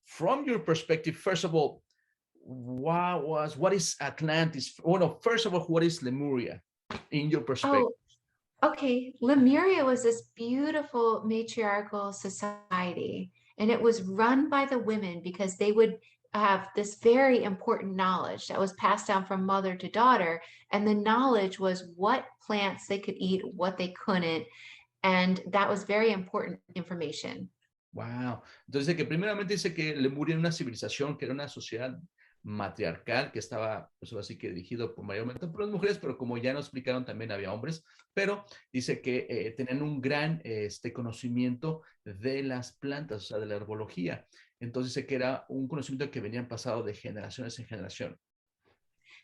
S1: From your perspective, first of all, what is Atlantis? Oh, no, first of all, what is Lemuria in your perspective?
S2: Oh, okay. Lemuria was this beautiful matriarchal society, and it was run by the women because they would have this very important knowledge that was passed down from mother to daughter. And the knowledge was what plants they could eat, what they couldn't. And that was very important information.
S1: Wow. Entonces, que primeramente dice que Lemuria era una civilización, que era una sociedad matriarcal que estaba, pues así que dirigido mayormente por las mujeres, pero como ya nos explicaron, también había hombres, pero dice que tenían un gran conocimiento de las plantas, o sea, de la herbología. Entonces dice que era un conocimiento que venían pasado de generaciones en generación.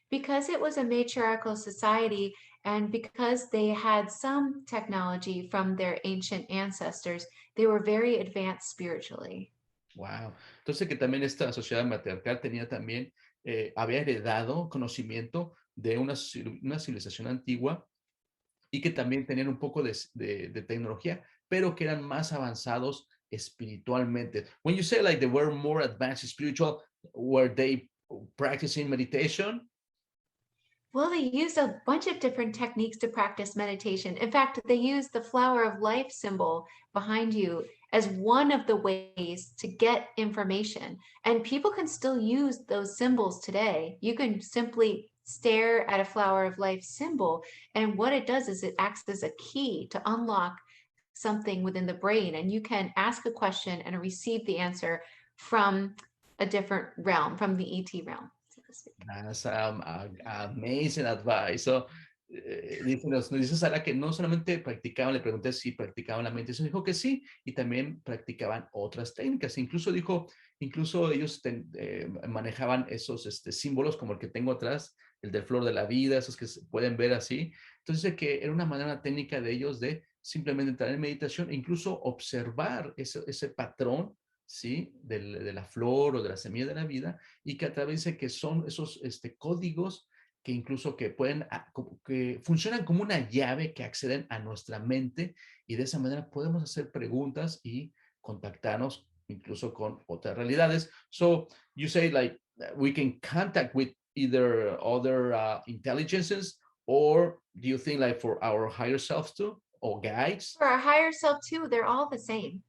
S2: Because it was a matriarchal society and because they had some technology from their ancient ancestors, they were very advanced spiritually.
S1: Wow. Entonces que también esta sociedad matriarcal tenía también, había heredado conocimiento de una civilización antigua y que también tenían un poco de tecnología, pero que eran más avanzados espiritualmente. When you say like they were more advanced spiritual, were they practicing meditation?
S2: Well, they used a bunch of different techniques to practice meditation. In fact, they used the flower of life symbol behind you as one of the ways to get information. And people can still use those symbols today. You can simply stare at a flower of life symbol, and what it does is it acts as a key to unlock something within the brain, and you can ask a question and receive the answer from a different realm, from the ET realm.
S1: That's amazing advice. So, nos dice Sara que no solamente practicaban, le pregunté si practicaban la meditación, dijo que sí, y también practicaban otras técnicas. Incluso dijo, ellos manejaban esos símbolos como el que tengo atrás, el del flor de la vida, esos que se pueden ver así. Entonces, que era una manera técnica de ellos de simplemente entrar en meditación e incluso observar ese patrón, ¿sí? De la flor o de la semilla de la vida, y que a través de que son esos códigos que incluso que que funcionan como una llave que acceden a nuestra mente, y de esa manera podemos hacer preguntas y contactarnos incluso con otras realidades. So you say like we can contact with either other intelligences, or do you think like for our higher selves too, or guides?
S2: For our higher self too, they're all the same.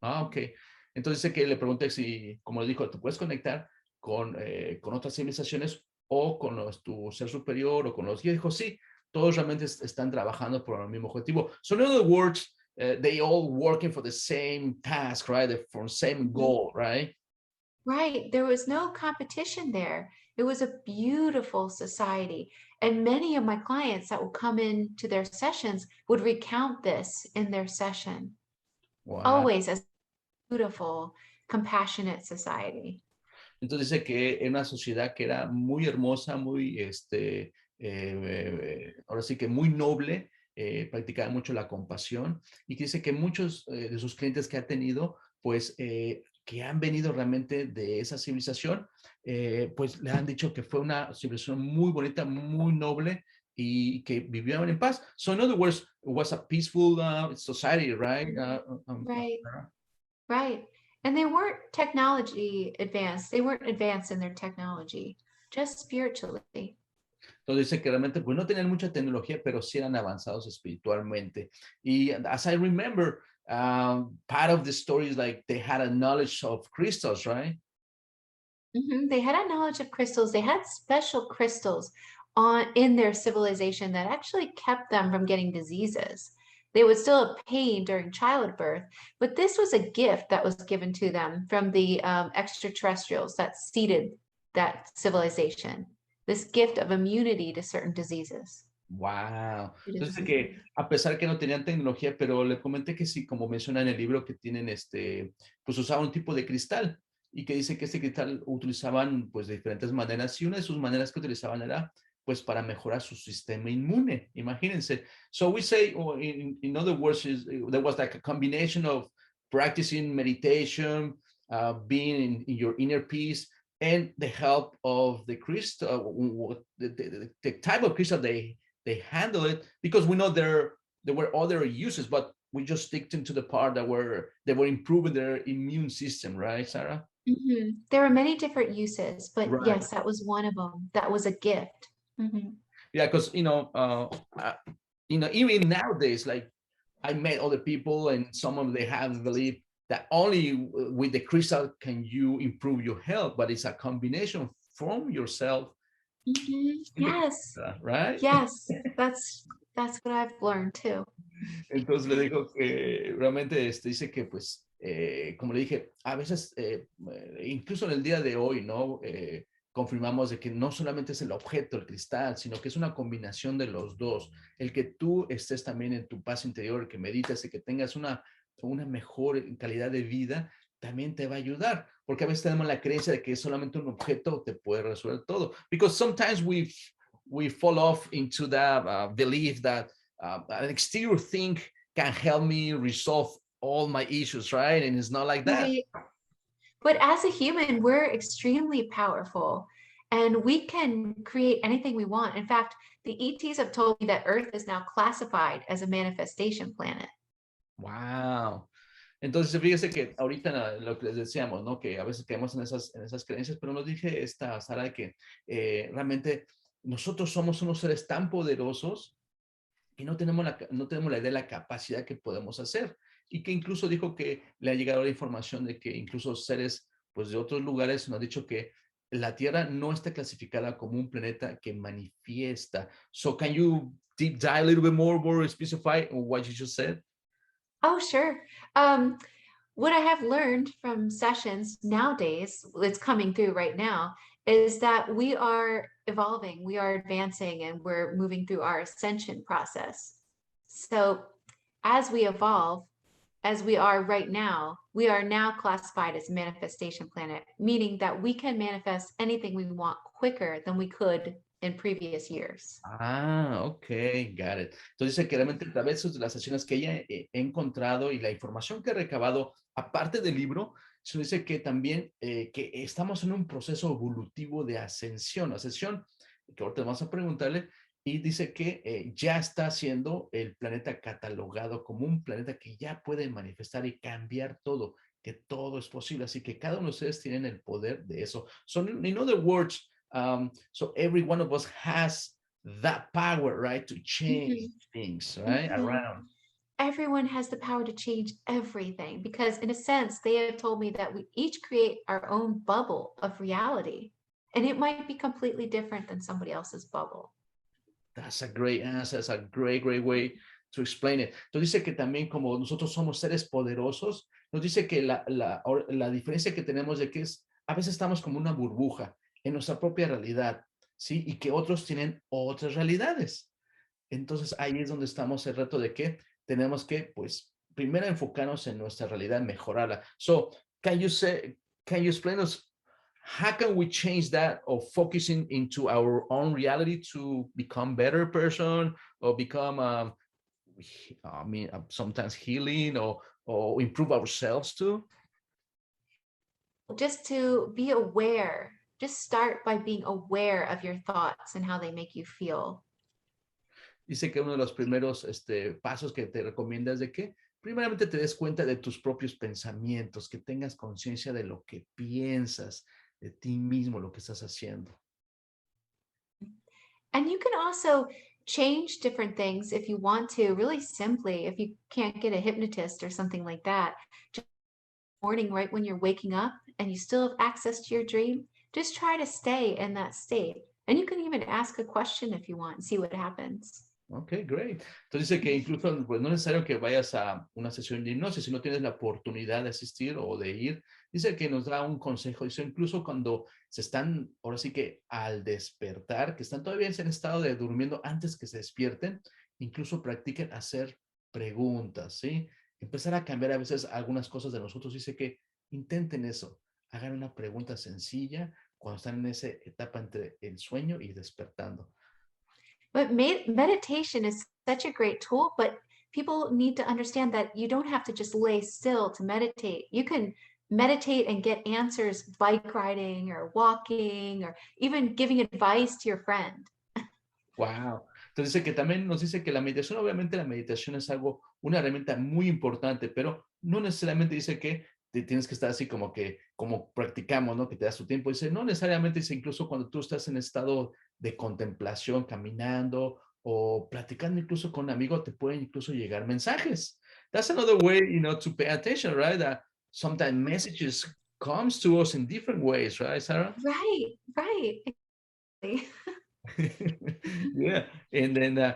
S1: Ah, ok. Entonces que le pregunté si, como le dijo, te puedes conectar con otras civilizaciones o con tu ser superior o con los guías. Dijo, sí, todos realmente están trabajando por el mismo objetivo. So in other words, they all working for the same task, right? For the same goal, right?
S2: Right. There was no competition there. It was a beautiful society. And many of my clients that would come into their sessions would recount this in their session.
S1: Wow.
S2: Always as beautiful, compassionate society.
S1: Entonces dice que era una sociedad que era muy hermosa, muy, ahora sí que muy noble, practicaba mucho la compasión, y que dice que muchos de sus clientes que ha tenido, pues, que han venido realmente de esa civilización, pues le han dicho que fue una civilización muy bonita, muy noble, y que vivían en paz. So in other words, it was a peaceful society, right?
S2: Right. Right. And they weren't technology advanced. They weren't advanced in their technology, just spiritually.
S1: Entonces dice que realmente pues no tenían mucha tecnología, pero sí eran avanzados espiritualmente. Y as I remember, part of the story is like they had a knowledge of crystals, right?
S2: They had a knowledge of crystals. They had special crystals in their civilization that actually kept them from getting diseases. They would still have pain during childbirth, but this was a gift that was given to them from the extraterrestrials that seeded that civilization. This gift of immunity to certain diseases.
S1: Wow. Entonces que a pesar que no tenían tecnología, pero le comenté que sí, como menciona en el libro, que tienen pues usaban un tipo de cristal y que dice que este cristal utilizaban pues de diferentes maneras y una de sus maneras que utilizaban era pues para mejorar su sistema inmune. Imagínense. So we say, or in other words, there was like a combination of practicing meditation, being in your inner peace, and the help of the crystal, the type of crystal they handle it, because we know there were other uses, but we just stick to the part that they were improving their immune system, right, Sarah?
S2: There were many different uses, but
S1: Right.
S2: yes, that was one of them. That was a gift.
S1: Yeah, because even nowadays, like I met other people, and some of them they have believed that only with the crystal can you improve your health, but it's a combination from yourself.
S2: Yes.
S1: Right?
S2: Yes, that's what I've learned too.
S1: Entonces le digo que realmente dice que pues, como le dije, a veces, incluso en el día de hoy, ¿no? Confirmamos de que no solamente es el objeto, el cristal, sino que es una combinación de los dos. El que tú estés también en tu paz interior, que medites y que tengas una mejor calidad de vida, también te va a ayudar. Porque a veces tenemos la creencia de que solamente un objeto te puede resolver todo. Because sometimes we fall off into that belief that an exterior thing can help me resolve all my issues, right? And it's not like that.
S2: Right. But as a human, we're extremely powerful and we can create anything we want. In fact, the ETs have told me that Earth is now classified as a manifestation planet.
S1: Wow. Entonces, fíjese que ahorita lo que les decíamos, ¿no? Que a veces caemos en esas creencias, pero nos dije esta Sara que realmente nosotros somos unos seres tan poderosos que no tenemos la idea de la capacidad que podemos hacer. Y que incluso dijo que le ha llegado la información de que incluso seres pues, de otros lugares nos han dicho que la Tierra no está clasificada como un planeta que manifiesta. So can you deep dive a little bit more specify what you just said?
S2: Oh, sure. What I have learned from sessions nowadays, it's coming through right now, is that we are evolving, we are advancing, and we're moving through our ascension process. So as we evolve, as we are right now, we are now classified as manifestation planet, meaning that we can manifest anything we want quicker than we could in previous years.
S1: Ah, ok, got it. Entonces dice que realmente a través de las sesiones que ella he encontrado y la información que he recabado, aparte del libro, se dice que también que estamos en un proceso evolutivo de ascensión, que ahorita vamos a preguntarle, y dice que ya está siendo el planeta catalogado como un planeta que ya puede manifestar y cambiar todo, que todo es posible, así que cada uno de ustedes tienen el poder de eso. So, in other words, so every one of us has that power, right, to change things, right, around.
S2: Everyone has the power to change everything because, in a sense, they have told me that we each create our own bubble of reality, and it might be completely different than somebody else's bubble.
S1: That's a great answer. That's a great way to explain it. Entonces dice que también como nosotros somos seres poderosos, nos dice que la diferencia que tenemos de que a veces estamos como una burbuja en nuestra propia realidad, ¿sí? Y que otros tienen otras realidades. Entonces ahí es donde estamos el reto de que tenemos que, pues, primero enfocarnos en nuestra realidad, mejorarla. So, can you explain us how can we change that of focusing into our own reality to become better person or become, sometimes healing or improve ourselves too?
S2: Just to be aware, just start by being aware of your thoughts and how they make you feel.
S1: Dice que uno de los primeros pasos que te recomienda es de que primeramente te des cuenta de tus propios pensamientos, que tengas conciencia de lo que piensas, de ti mismo, lo que estás haciendo.
S2: And you can also change different things if you want to, really simply, if you can't get a hypnotist or something like that. Just morning, right when you're waking up and you still have access to your dream, just try to stay in that state. And you can even ask a question if you want and see what happens.
S1: Ok, great. Entonces dice que incluso pues, no es necesario que vayas a una sesión de hipnosis si no tienes la oportunidad de asistir o de ir. Dice que nos da un consejo. Dice incluso cuando se están, ahora sí que al despertar, que están todavía en estado de durmiendo antes que se despierten, incluso practiquen hacer preguntas, ¿sí? Empezar a cambiar a veces algunas cosas de nosotros. Dice que intenten eso. Hagan una pregunta sencilla cuando están en esa etapa entre el sueño y despertando.
S2: But meditation is such a great tool, but people need to understand that you don't have to just lay still to meditate. You can meditate and get answers bike riding or walking or even giving advice to your friend.
S1: Wow. Entonces dice que también nos dice que la meditación, obviamente la meditación es algo, una herramienta muy importante, pero no necesariamente dice que te tienes que estar así como que, como practicamos, ¿no? Que te das tu tiempo. Dice, no necesariamente, dice incluso cuando tú estás en estado de contemplación, caminando o platicando incluso con un amigo, te pueden incluso llegar mensajes. That's another way, to pay attention, right? That sometimes messages comes to us in different ways, right, Sarah?
S2: Right, right. Exactly.
S1: Yeah. And then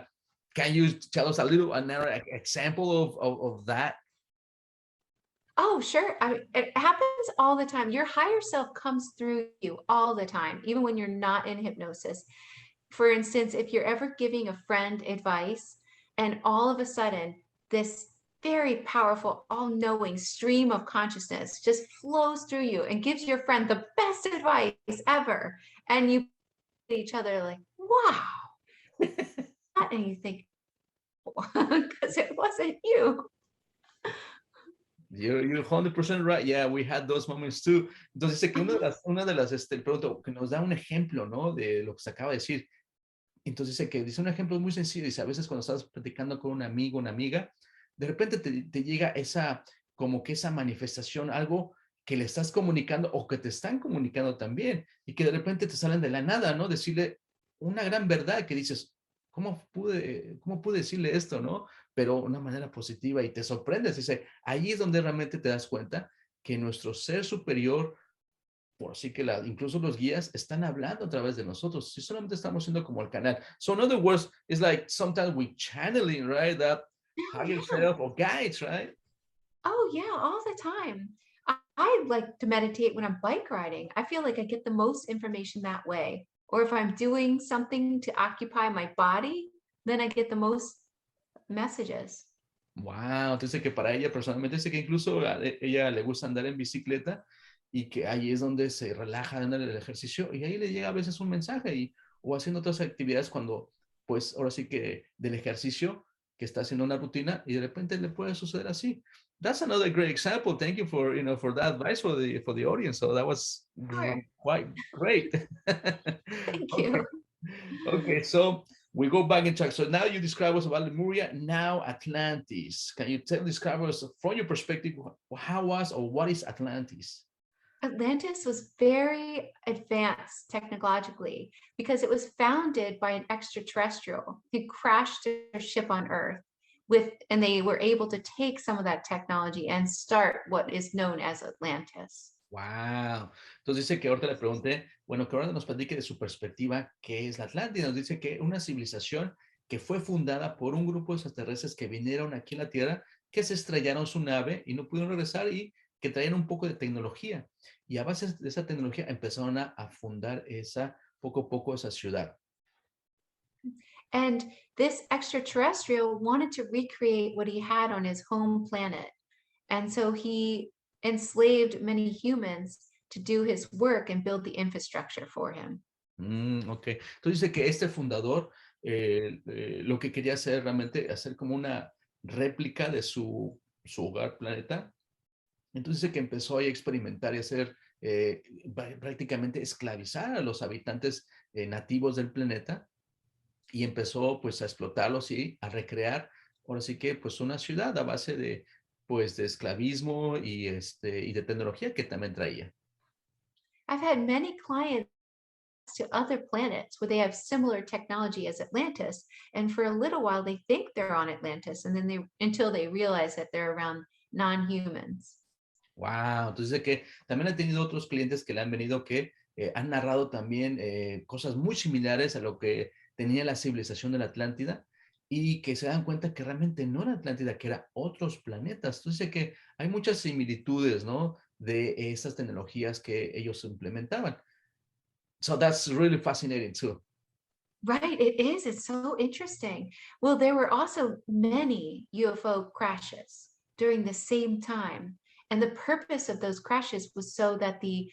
S1: can you tell us a little another example of that?
S2: Oh, sure. It happens all the time. Your higher self comes through you all the time, even when you're not in hypnosis. For instance, if you're ever giving a friend advice and all of a sudden this very powerful, all knowing stream of consciousness just flows through you and gives your friend the best advice ever. And you at each other like, wow. And you think, because it wasn't you.
S1: You're 100% right. Yeah, we had those moments too. Entonces dice que una de las pregunto, que nos da un ejemplo, ¿no? De lo que se acaba de decir. Entonces dice un ejemplo muy sencillo. Dice, a veces cuando estás platicando con un amigo, una amiga, de repente te llega esa, como que esa manifestación, algo que le estás comunicando o que te están comunicando también y que de repente te salen de la nada, ¿no? Decirle una gran verdad que dices, ¿cómo pude decirle esto, no? Pero una manera positiva y te sorprendes. Dice, ahí es donde realmente te das cuenta que nuestro ser superior, por así que incluso los guías están hablando a través de nosotros. Si solamente estamos siendo como el canal. So in other words, it's like sometimes we channeling, right? That
S2: Oh,
S1: higher
S2: yeah.
S1: self or guides, right?
S2: Oh, yeah, all the time. I like to meditate when I'm bike riding. I feel like I get the most information that way. Or if I'm doing something to occupy my body, then I get the most messages.
S1: Wow, entonces que para ella personalmente dice que incluso a ella le gusta andar en bicicleta y que ahí es donde se relaja en el ejercicio y ahí le llega a veces un mensaje o haciendo otras actividades cuando, pues ahora sí que del ejercicio que está haciendo una rutina y de repente le puede suceder así. That's another great example. Thank you for that advice for the audience. So that was
S2: Sure.
S1: quite great.
S2: Thank
S1: Okay.
S2: you.
S1: Okay, so we go back in track. So now you describe us about Lemuria, now Atlantis. Can you describe us from your perspective, how was or what is Atlantis?
S2: Atlantis was very advanced technologically because it was founded by an extraterrestrial who crashed their ship on Earth and they were able to take some of that technology and start what is known as Atlantis.
S1: Wow. Entonces dice que ahorita le pregunté, bueno, que ahora nos platique de su perspectiva, ¿qué es la Atlántida? Nos dice que una civilización que fue fundada por un grupo de extraterrestres que vinieron aquí a la Tierra, que se estrellaron su nave y no pudieron regresar y que traían un poco de tecnología. Y a base de esa tecnología empezaron a fundar poco a poco esa ciudad.
S2: And this extraterrestrial wanted to recreate what he had on his home planet. And so he enslaved many humans to do his work and build the infrastructure for him.
S1: Ok. Entonces dice que este fundador lo que quería hacer realmente, hacer como una réplica de su hogar planeta. Entonces dice que empezó a experimentar y hacer prácticamente esclavizar a los habitantes nativos del planeta y empezó pues a explotarlos y a recrear ahora sí que pues una ciudad a base de pues de esclavismo y de tecnología que también traía.
S2: I've had many clients to other planets where they have similar technology as Atlantis, and for a little while they think they're on Atlantis, and then they until they realize that they're around non-humans.
S1: Wow, entonces de que también he tenido otros clientes que le han venido que han narrado también cosas muy similares a lo que tenía la civilización de la Atlántida y que se dan cuenta que realmente no era Atlántida, que era otros planetas. Entonces de que hay muchas similitudes, ¿no? De esas tecnologías que ellos implementaban. So that's really fascinating too.
S2: Right, it is. It's so interesting. Well, there were also many UFO crashes during the same time. And the purpose of those crashes was so that the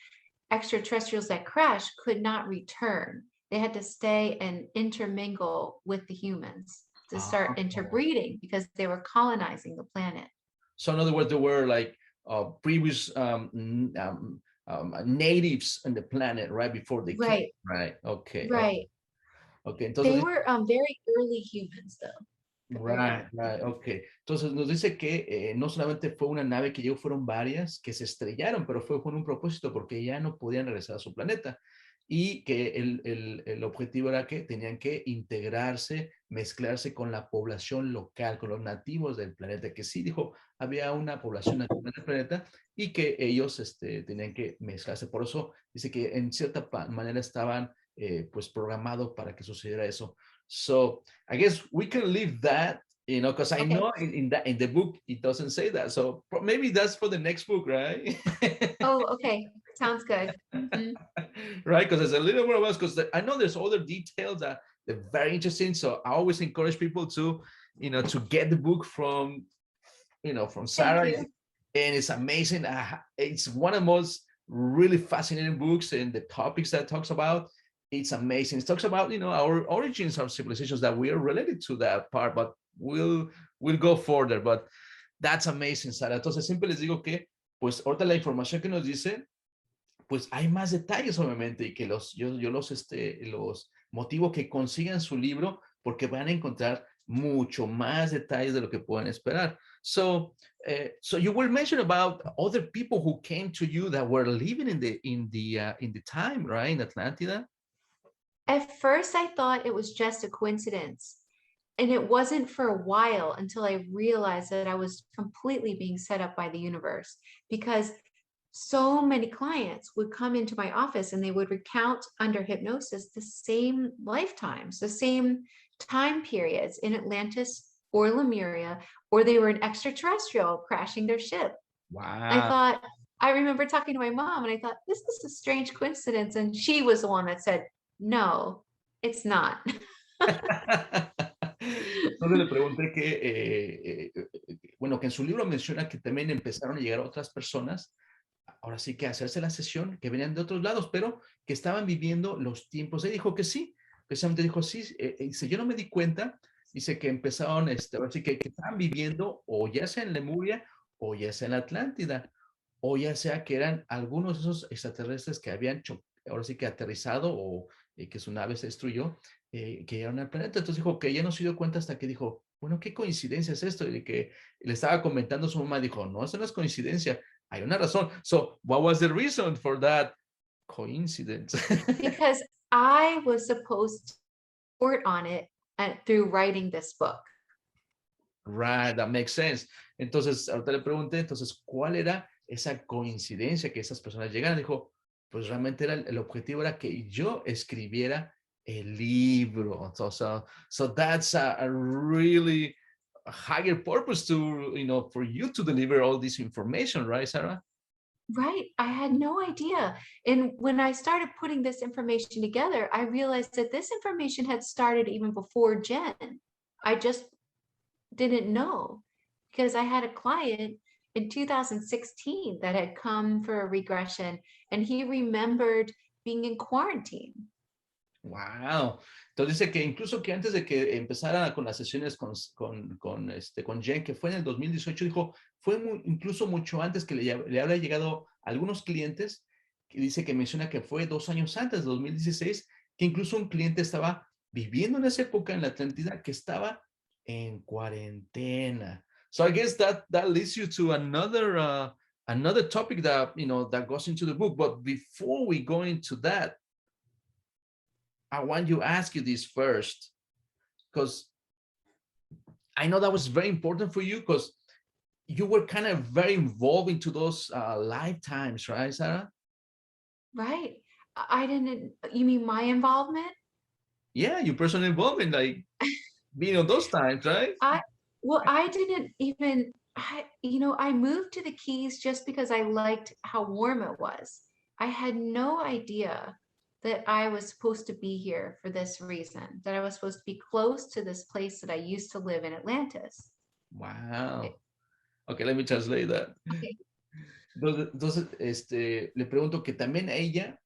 S2: extraterrestrials that crashed could not return. They had to stay and intermingle with the humans to start
S1: Oh.
S2: interbreeding because they were colonizing the planet.
S1: So in other words, there were like previous natives on the planet right before they came,
S2: Right,
S1: right? Okay. Oh,
S2: right.
S1: okay.
S2: They
S1: Entonces,
S2: were very early humans, though. Very
S1: right,
S2: early.
S1: right, okay. Entonces nos dice que no solamente fue una nave que llegó, fueron varias que se estrellaron, pero fue con un propósito porque ya no podían regresar a su planeta y que el objetivo era que tenían que integrarse, mezclarse con la población local, con los nativos del planeta, que sí dijo, había una población nativa en el planeta y que ellos tenían que mezclarse. Por eso dice que en cierta manera estaban pues programados para que sucediera eso. So I guess we can leave that, because I
S2: Okay.
S1: know in the book it doesn't say that. So maybe that's for the next book, right?
S2: Oh, okay. Sounds good. Mhm.
S1: Right, because there's a little more of us. Because I know there's other details that they're very interesting. So I always encourage people to, to get the book from
S2: Thank
S1: Sarah,
S2: you.
S1: and it's amazing. It's one of the most really fascinating books, and the topics that it talks about, it's amazing. It talks about our origins of civilizations that we are related to that part, but we'll go further. But that's amazing, Sarah. Entonces siempre les digo que, pues ahorita la información que nos dice, pues hay más detalles obviamente y que yo los motivo que consigan su libro porque van a encontrar mucho más detalles de lo que pueden esperar. So you were mentioning about other people who came to you that were living in the time, right, in Atlantida.
S2: At first, I thought it was just a coincidence. And it wasn't for a while until I realized that I was completely being set up by the universe because so many clients would come into my office and they would recount under hypnosis the same lifetimes, the same time periods in Atlantis or Lemuria, or they were an extraterrestrial crashing their ship. I
S1: Wow.
S2: thought, I remember talking to my mom and I thought, this is a strange coincidence. And she was the one that said, no, it's not.
S1: Entonces le pregunté bueno, que en su libro menciona que también empezaron a llegar otras personas, ahora sí que a hacerse la sesión, que venían de otros lados, pero que estaban viviendo los tiempos. Él dijo que sí, precisamente dijo sí, dice, yo no me di cuenta, dice que empezaron, ahora sí que estaban viviendo o ya sea en Lemuria o ya sea en la Atlántida, o ya sea que eran algunos de esos extraterrestres que habían ahora sí que aterrizado o que su nave se destruyó, que llegaron al planeta. Entonces dijo que ella no se dio cuenta hasta que dijo, bueno, ¿qué coincidencia es esto? Y que le estaba comentando a su mamá, dijo, no, eso no es coincidencia, hay una razón. So, what was the reason for that coincidence?
S2: Because I was supposed to report on it through writing this book.
S1: Right, that makes sense. Entonces, ahorita le pregunté, entonces, ¿cuál era esa coincidencia que esas personas llegaran? Dijo, pues realmente el objetivo era que yo escribiera el libro. So that's a really higher purpose to, for you to deliver all this information, right, Sarah?
S2: Right. I had no idea. And when I started putting this information together, I realized that this information had started even before Jen. I just didn't know because I had a client in 2016 that had come for a regression and he remembered being in quarantine.
S1: Wow. Entonces dice que incluso que antes de que empezara con las sesiones con Jen, que fue en el 2018, dijo, fue incluso mucho antes que le habría llegado a algunos clientes, que dice que menciona que fue 2 años antes, 2016, que incluso un cliente estaba viviendo en esa época en la Atlántida, que estaba en cuarentena. So I guess that leads you to another topic that, you know, that goes into the book. But before we go into that, I want to ask you this first, because I know that was very important for you, because you were kind of very involved into those lifetimes, right, Sarah?
S2: Right. I didn't, you mean my involvement?
S1: Yeah, your personal involvement, like being on those times, right?
S2: I, well, I didn't even, I moved to the Keys just because I liked how warm it was. I had no idea that I was supposed to be here for this reason, that I was supposed to be close to this place that I used to live in, Atlantis.
S1: Wow. Okay, let me translate that.
S2: Okay.
S1: Entonces, le pregunto que también a ella,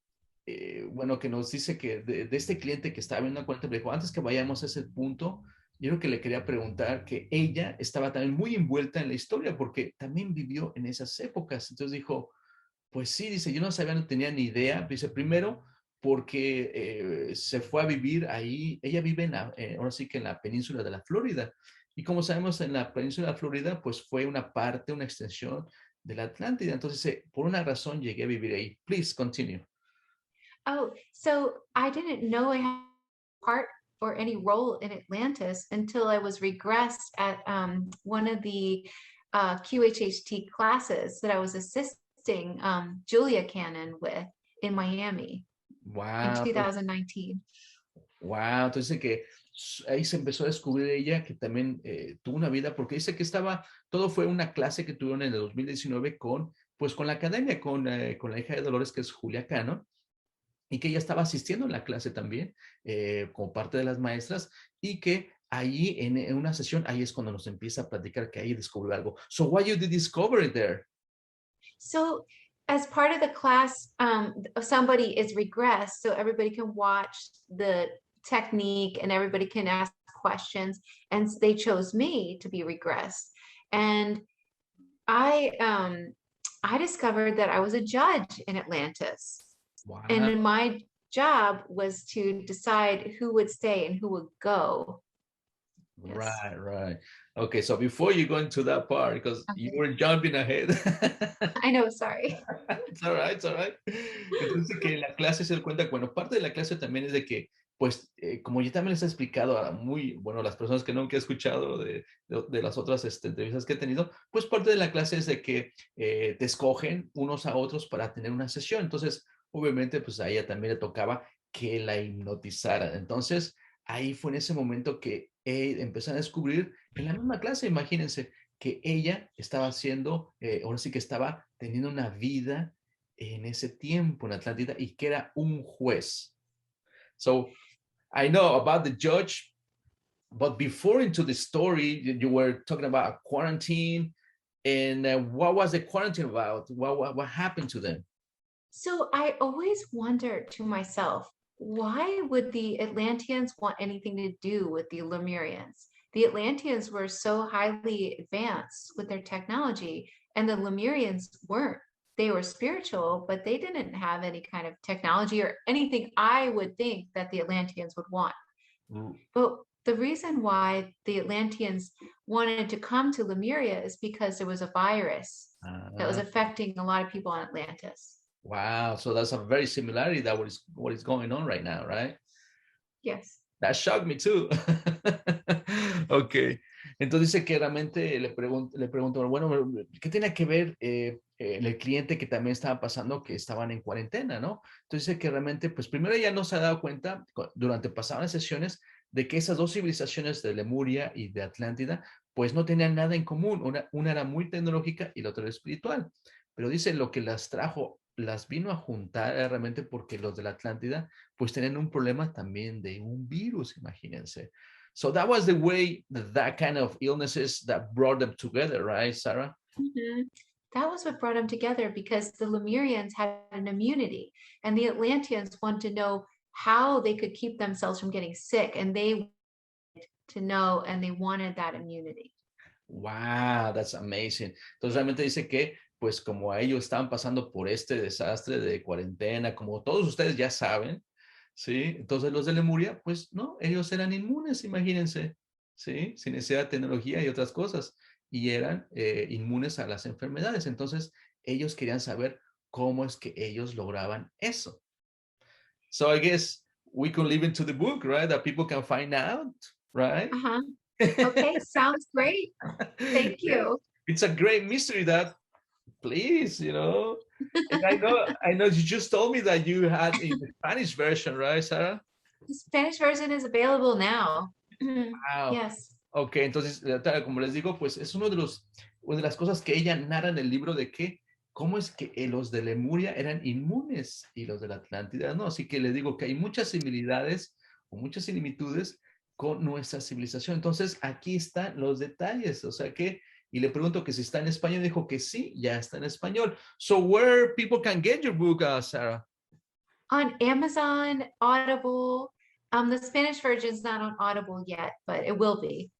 S1: bueno, que nos dice que de este cliente que estaba viendo una cuenta, me dijo, antes que vayamos a ese punto, yo creo que le quería preguntar que ella estaba también muy envuelta en la historia, porque también vivió en esas épocas. Entonces dijo, pues sí, dice, yo no sabía, no tenía ni idea. Dice, primero, porque se fue a vivir ahí, ella vive ahora sí que en la península de la Florida. Y como sabemos, en la península de la Florida, pues fue una parte, una extensión de la Atlántida. Entonces, por una razón llegué a vivir ahí. Please continue.
S2: Oh, so I didn't know I had part or any role in Atlantis until I was regressed at one of the QHHT classes that I was assisting Julia Cannon with in Miami in
S1: Wow.
S2: 2019.
S1: Wow. Entonces que ahí se empezó a descubrir ella que también tuvo una vida, porque dice que todo fue una clase que tuvieron en el 2019 pues con la academia, con la hija de Dolores, que es Julia Cannon, y que ella estaba asistiendo en la clase también, como parte de las maestras, y que ahí en una sesión, ahí es cuando nos empieza a platicar que ahí descubrió algo. So why you did discover it there?
S2: So as part of the class, somebody is regressed, so everybody can watch the technique and everybody can ask questions. And they chose me to be regressed. And I discovered that I was a judge in Atlantis.
S1: Wow.
S2: And my job was to decide who would stay and who would go. Yes.
S1: Right, right. Okay, so before you go into that part, because you were jumping ahead.
S2: I know, sorry.
S1: It's all right, it's all right. Entonces, que la clase se da cuenta, bueno, parte de la clase también es de que, pues, como yo también les he explicado a bueno, las personas que nunca he escuchado de las otras entrevistas que he tenido, pues parte de la clase es de que te escogen unos a otros para tener una sesión. Entonces, obviamente, pues a ella también le tocaba que la hipnotizaran. Entonces, ahí fue en ese momento que empezó a descubrir en la misma clase, imagínense, que ella estaba haciendo, ahora sí que estaba teniendo una vida en ese tiempo en Atlántida y que era un juez. So I know about the judge, but before into the story, you were talking about quarantine, and what was the quarantine about? What happened to them?
S2: So I always wondered to myself, why would the Atlanteans want anything to do with the Lemurians? The Atlanteans were so highly advanced with their technology, and the Lemurians weren't. They were spiritual, but they didn't have any kind of technology or anything I would think that the Atlanteans would want.
S1: Mm.
S2: But the reason why the Atlanteans wanted to come to Lemuria is because there was a virus that was affecting a lot of people on Atlantis.
S1: Wow, so that's a very similarity that what is going on right now, right?
S2: Yes.
S1: That shocked me too. Ok. Entonces dice que realmente le pregunto, bueno, ¿qué tiene que ver el cliente que también estaba pasando que estaban en cuarentena, ¿no? Entonces dice que realmente, pues primero ella no se ha dado cuenta durante pasadas sesiones de que esas dos civilizaciones de Lemuria y de Atlántida, pues no tenían nada en común. Una era muy tecnológica y la otra era espiritual. Pero dice lo que las vino a juntar realmente porque los de la Atlántida pues tenían un problema también de un virus, imagínense. So that was the way that kind of illnesses that brought them together, right, Sarah?
S2: Mm-hmm. That was what brought them together because the Lemurians had an immunity and the Atlanteans wanted to know how they could keep themselves from getting sick, and they wanted to know and they wanted that immunity.
S1: Wow, that's amazing. Entonces realmente dice que pues como a ellos estaban pasando por este desastre de cuarentena, como todos ustedes ya saben, ¿sí? Entonces los de Lemuria, pues no, ellos eran inmunes, imagínense. ¿sí? Sin necesidad de tecnología y otras cosas. Y eran inmunes a las enfermedades. Entonces, ellos querían saber cómo es que ellos lograban eso. So I guess we can leave into the book, right? That people can find out, right?
S2: Uh-huh. Okay, sounds great. Thank
S1: Yeah.
S2: you.
S1: It's a great mystery that, please, and I know you just told me that you had in the Spanish version, right, Sarah?
S2: The Spanish version is available now.
S1: Wow.
S2: Yes.
S1: Ok, entonces, como les digo, pues es una de las cosas que ella narra en el libro de que, cómo es que los de Lemuria eran inmunes y los de la Atlántida no. Así que les digo que hay muchas similitudes o muchas similitudes con nuestra civilización. Entonces, aquí están los detalles. O sea que, y le pregunto que si está en español, dijo que sí, ya está en español. So, where people can get your book, Sarah?
S2: On Amazon, Audible. The Spanish version is not on Audible yet, but it will be.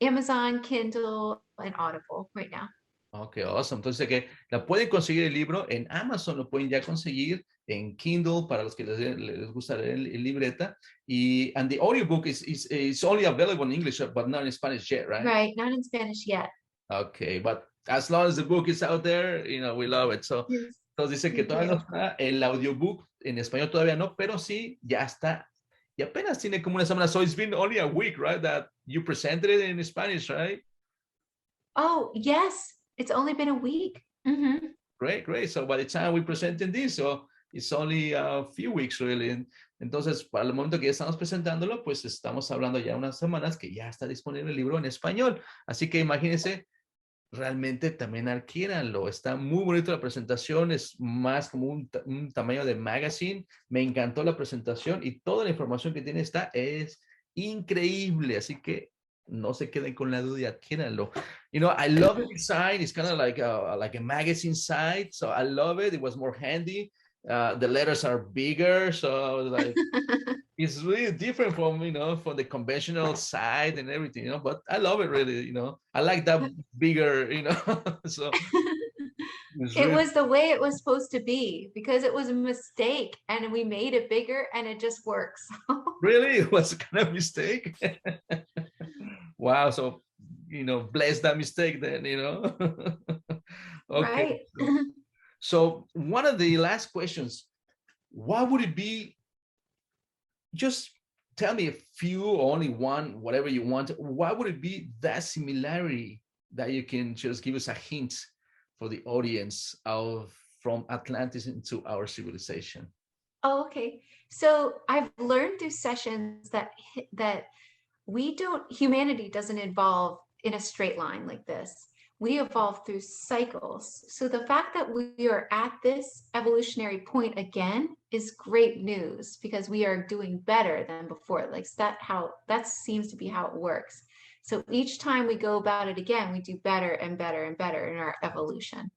S2: Amazon, Kindle, and Audible right now.
S1: Ok, awesome. Entonces, que la pueden conseguir el libro en Amazon, lo pueden ya conseguir en Kindle para los que les gusta leer el libreta. And the audiobook is only available in English, but not in Spanish yet, right?
S2: Right, not in Spanish yet.
S1: Okay, but as long as the book is out there, we love it. So,
S2: Yes,
S1: entonces dice que
S2: thank
S1: todavía no
S2: you.
S1: está el audiobook en español, todavía no, pero sí, ya está. Y apenas tiene como una semana. So it's been only a week, right? That you presented it in Spanish, right?
S2: Oh, yes. It's only been a week. Mm-hmm.
S1: Great, great. So by the time we presenting this, so it's only a few weeks really. Entonces, para el momento que ya estamos presentándolo, pues estamos hablando ya unas semanas que ya está disponible el libro en español. Así que imagínense, realmente también adquiéranlo. Está muy bonito la presentación, es más como un tamaño de magazine. Me encantó la presentación y toda la información que tiene es increíble. Así que no se queden con la duda y adquiéranlo. I love the design. It's kind of like a magazine site. So I love it. It was more handy. The letters are bigger. So like, it's really different from the conventional side and everything, but I love it really, I like that bigger, so it's
S2: It
S1: really,
S2: was the way it was supposed to be because it was a mistake and we made it bigger and it just works.
S1: really it was a kind of mistake. Wow. So, bless that mistake then, Okay.
S2: Right.
S1: So one of the last questions, what would it be? Just tell me a few or only one, whatever you want. What would it be that similarity that you can just give us a hint for the audience from Atlantis into our civilization?
S2: Oh, okay. So I've learned through sessions that humanity doesn't evolve in a straight line like this. We evolve through cycles. So the fact that we are at this evolutionary point again is great news because we are doing better than before. Like that seems to be how it works. So each time we go about it again, we do better and better and better in our evolution.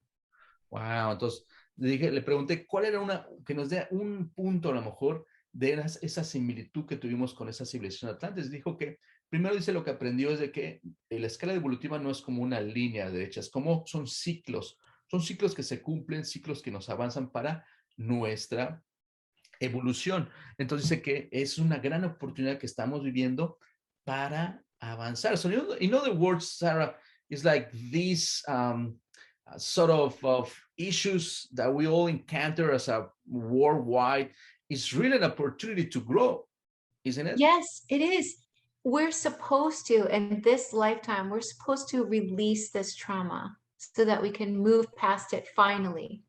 S1: Wow. Entonces, le pregunté cuál era que nos dé un punto a lo mejor de esa similitud que tuvimos con esa civilización Atlantis. Dijo que primero dice lo que aprendió es de que la escala evolutiva no es como una línea derecha, es como son ciclos que se cumplen, ciclos que nos avanzan para nuestra evolución. Entonces dice que es una gran oportunidad que estamos viviendo para avanzar. So in other words, Sarah, it's like these sort of issues that we all encounter as a worldwide is really an opportunity to grow, isn't it?
S2: Yes, it is. We're supposed to, in this lifetime, we're supposed to release this trauma so that we can move past it finally.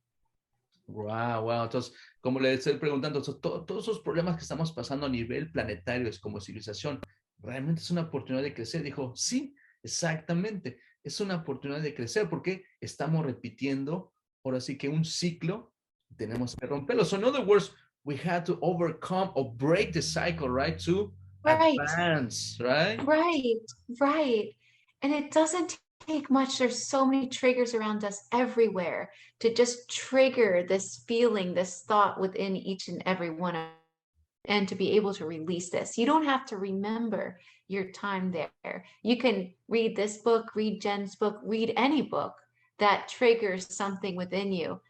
S1: Wow, wow. Entonces, como le estoy preguntando, todos esos problemas que estamos pasando a nivel planetario es como civilización, ¿realmente es una oportunidad de crecer? Dijo, sí, exactamente. Es una oportunidad de crecer porque estamos repitiendo, ahora sí que un ciclo, tenemos que romperlo. So in other words, we had to overcome or break the cycle, right? To advance, right?
S2: Right. And it doesn't take much. There's so many triggers around us everywhere to just trigger this feeling, this thought within each and every one of us, and to be able to release this. You don't have to remember your time there. You can read this book, read Jen's book, read any book that triggers something within you,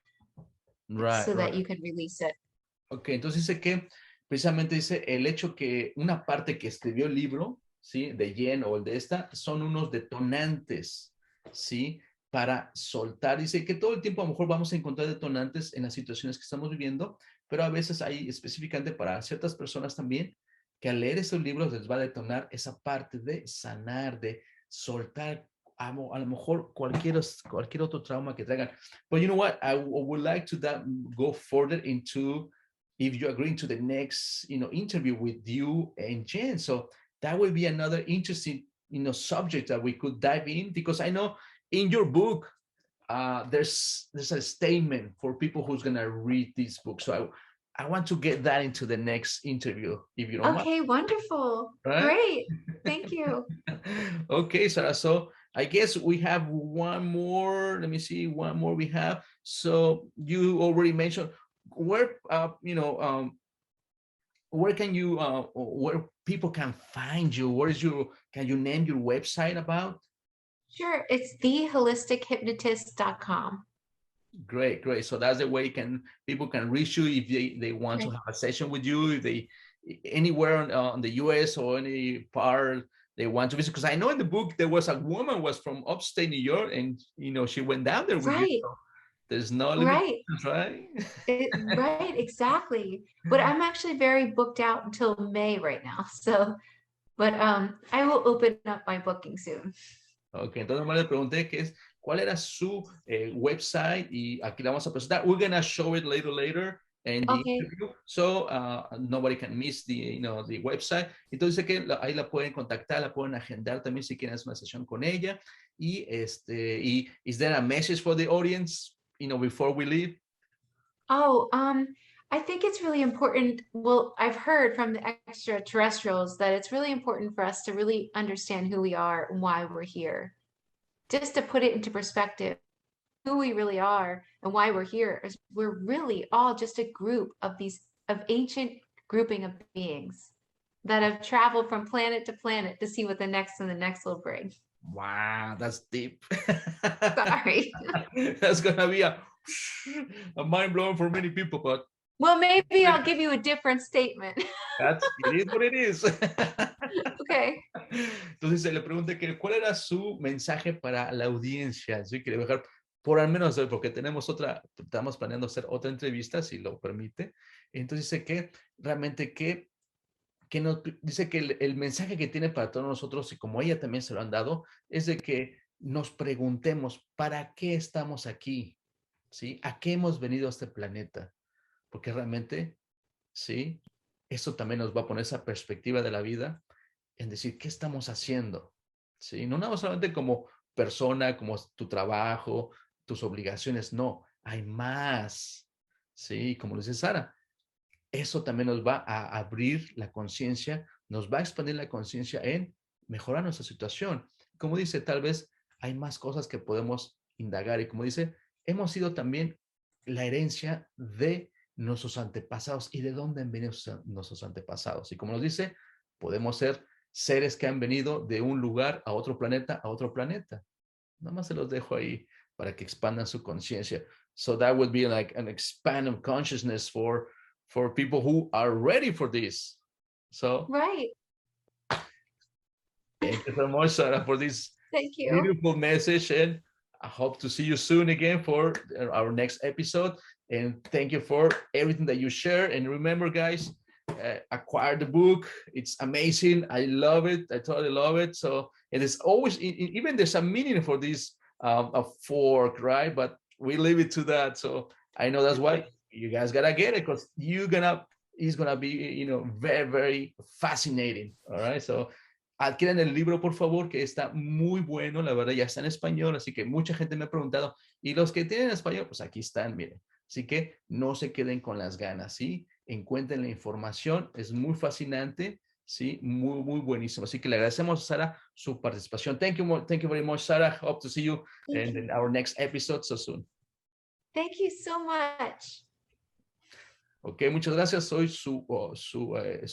S1: Right,
S2: so that
S1: right.
S2: you can release it.
S1: Ok, entonces dice que precisamente dice el hecho que una parte que escribió el libro, ¿sí? De yen o el de esta, son unos detonantes, ¿sí? Para soltar. Dice que todo el tiempo a lo mejor vamos a encontrar detonantes en las situaciones que estamos viviendo, pero a veces hay específicamente para ciertas personas también que al leer esos libros les va a detonar esa parte de sanar, de soltar a lo mejor cualquier otro trauma que traigan. But you know what? I would like to go further into if you agree to the next, interview with you and Jen. So that will be another interesting, subject that we could dive in, because I know in your book, there's a statement for people who's gonna read this book. So I want to get that into the next interview, if you don't mind.
S2: Okay, wonderful.
S1: Right?
S2: Great. Thank you.
S1: Okay, Sarah. So I guess we have one more. Let me see, one more we have. So you already mentioned where, where can you, where people can find you? Can you name your website about?
S2: Sure. It's theholistichypnotist.com.
S1: Great, great. So that's the way people can reach you if they want to have a session with you, if they anywhere on the US or any part they want to visit. Because I know in the book there was a woman was from upstate New York, and she went down there with you. So there's no limitations, right?
S2: Right, exactly. But I'm actually very booked out until May right now. So, but I will open up my booking soon.
S1: Ok, entonces me le pregunté cuál era su website, y aquí la vamos a presentar. We're gonna show it later in the interview, so nobody can miss the website. Entonces que ahí la pueden contactar, la pueden agendar también si quieren hacer una sesión con ella. Y is there a message for the audience, before we leave?
S2: Oh, I think it's really important. Well, I've heard from the extraterrestrials that it's really important for us to really understand who we are and why we're here. Just to put it into perspective, who we really are and why we're here is we're really all just a group of ancient grouping of beings that have traveled from planet to planet to see what the next and the next will bring.
S1: Wow, that's deep.
S2: Sorry.
S1: That's gonna be a mind blowing for many people, but
S2: well, maybe I'll give you a different statement.
S1: It is what it is.
S2: Okay.
S1: Entonces le pregunté que cuál era su mensaje para la audiencia. Así que le voy a dejar por al menos hoy, porque estamos planeando hacer otra entrevista, si lo permite. Entonces dice que realmente dice que el mensaje que tiene para todos nosotros, y como ella también se lo han dado, es de que nos preguntemos, ¿para qué estamos aquí? ¿Sí? ¿A qué hemos venido a este planeta? Porque realmente, ¿sí? Eso también nos va a poner esa perspectiva de la vida, en decir, ¿qué estamos haciendo? ¿Sí? No solamente como persona, como tu trabajo, tus obligaciones, no, hay más. ¿Sí? Como lo dice Sara, eso también nos va a abrir la conciencia, nos va a expandir la conciencia en mejorar nuestra situación. Como dice, tal vez hay más cosas que podemos indagar, y como dice, hemos sido también la herencia de nuestros antepasados. ¿Y de dónde han venido nuestros antepasados? Y como nos dice, podemos ser seres que han venido de un lugar a otro planeta, Nada más se los dejo ahí para que expandan su conciencia. So that would be like an expand of consciousness for people who are ready for this. So
S2: right.
S1: Thank you so much, Sarah, for this beautiful message, and I hope to see you soon again for our next episode. And thank you for everything that you share. And remember, guys, acquire the book. It's amazing. I love it. I totally love it. So it is always, even there's a meaning for this, a fork, right? But we leave it to that. So I know that's why you guys gotta get it, because it's gonna be, very, very fascinating. All right. So adquieran el libro, por favor, que está muy bueno, la verdad, ya está en español, así que mucha gente me ha preguntado, y los que tienen español, pues aquí están, miren. Así que no se queden con las ganas, ¿sí? Encuentren la información, es muy fascinante, ¿sí? Muy, muy buenísimo. Así que le agradecemos a Sara su participación. Thank you very much, Sara. Hope to see you in our next episode so soon.
S2: Thank you so much.
S1: Ok, muchas gracias. Soy su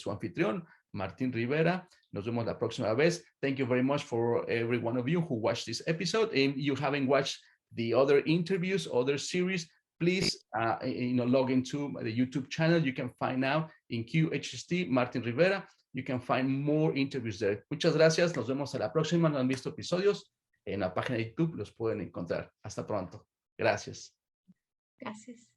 S1: anfitrión, Martín Rivera. Nos vemos la próxima vez. Thank you very much for every one of you who watched this episode. And you haven't watched the other interviews, other series, please log into the YouTube channel. You can find now in QHST Martin Rivera. You can find more interviews there. Muchas gracias. Nos vemos a la próxima. No han visto episodios. En la página de YouTube los pueden encontrar. Hasta pronto. Gracias.
S2: Gracias.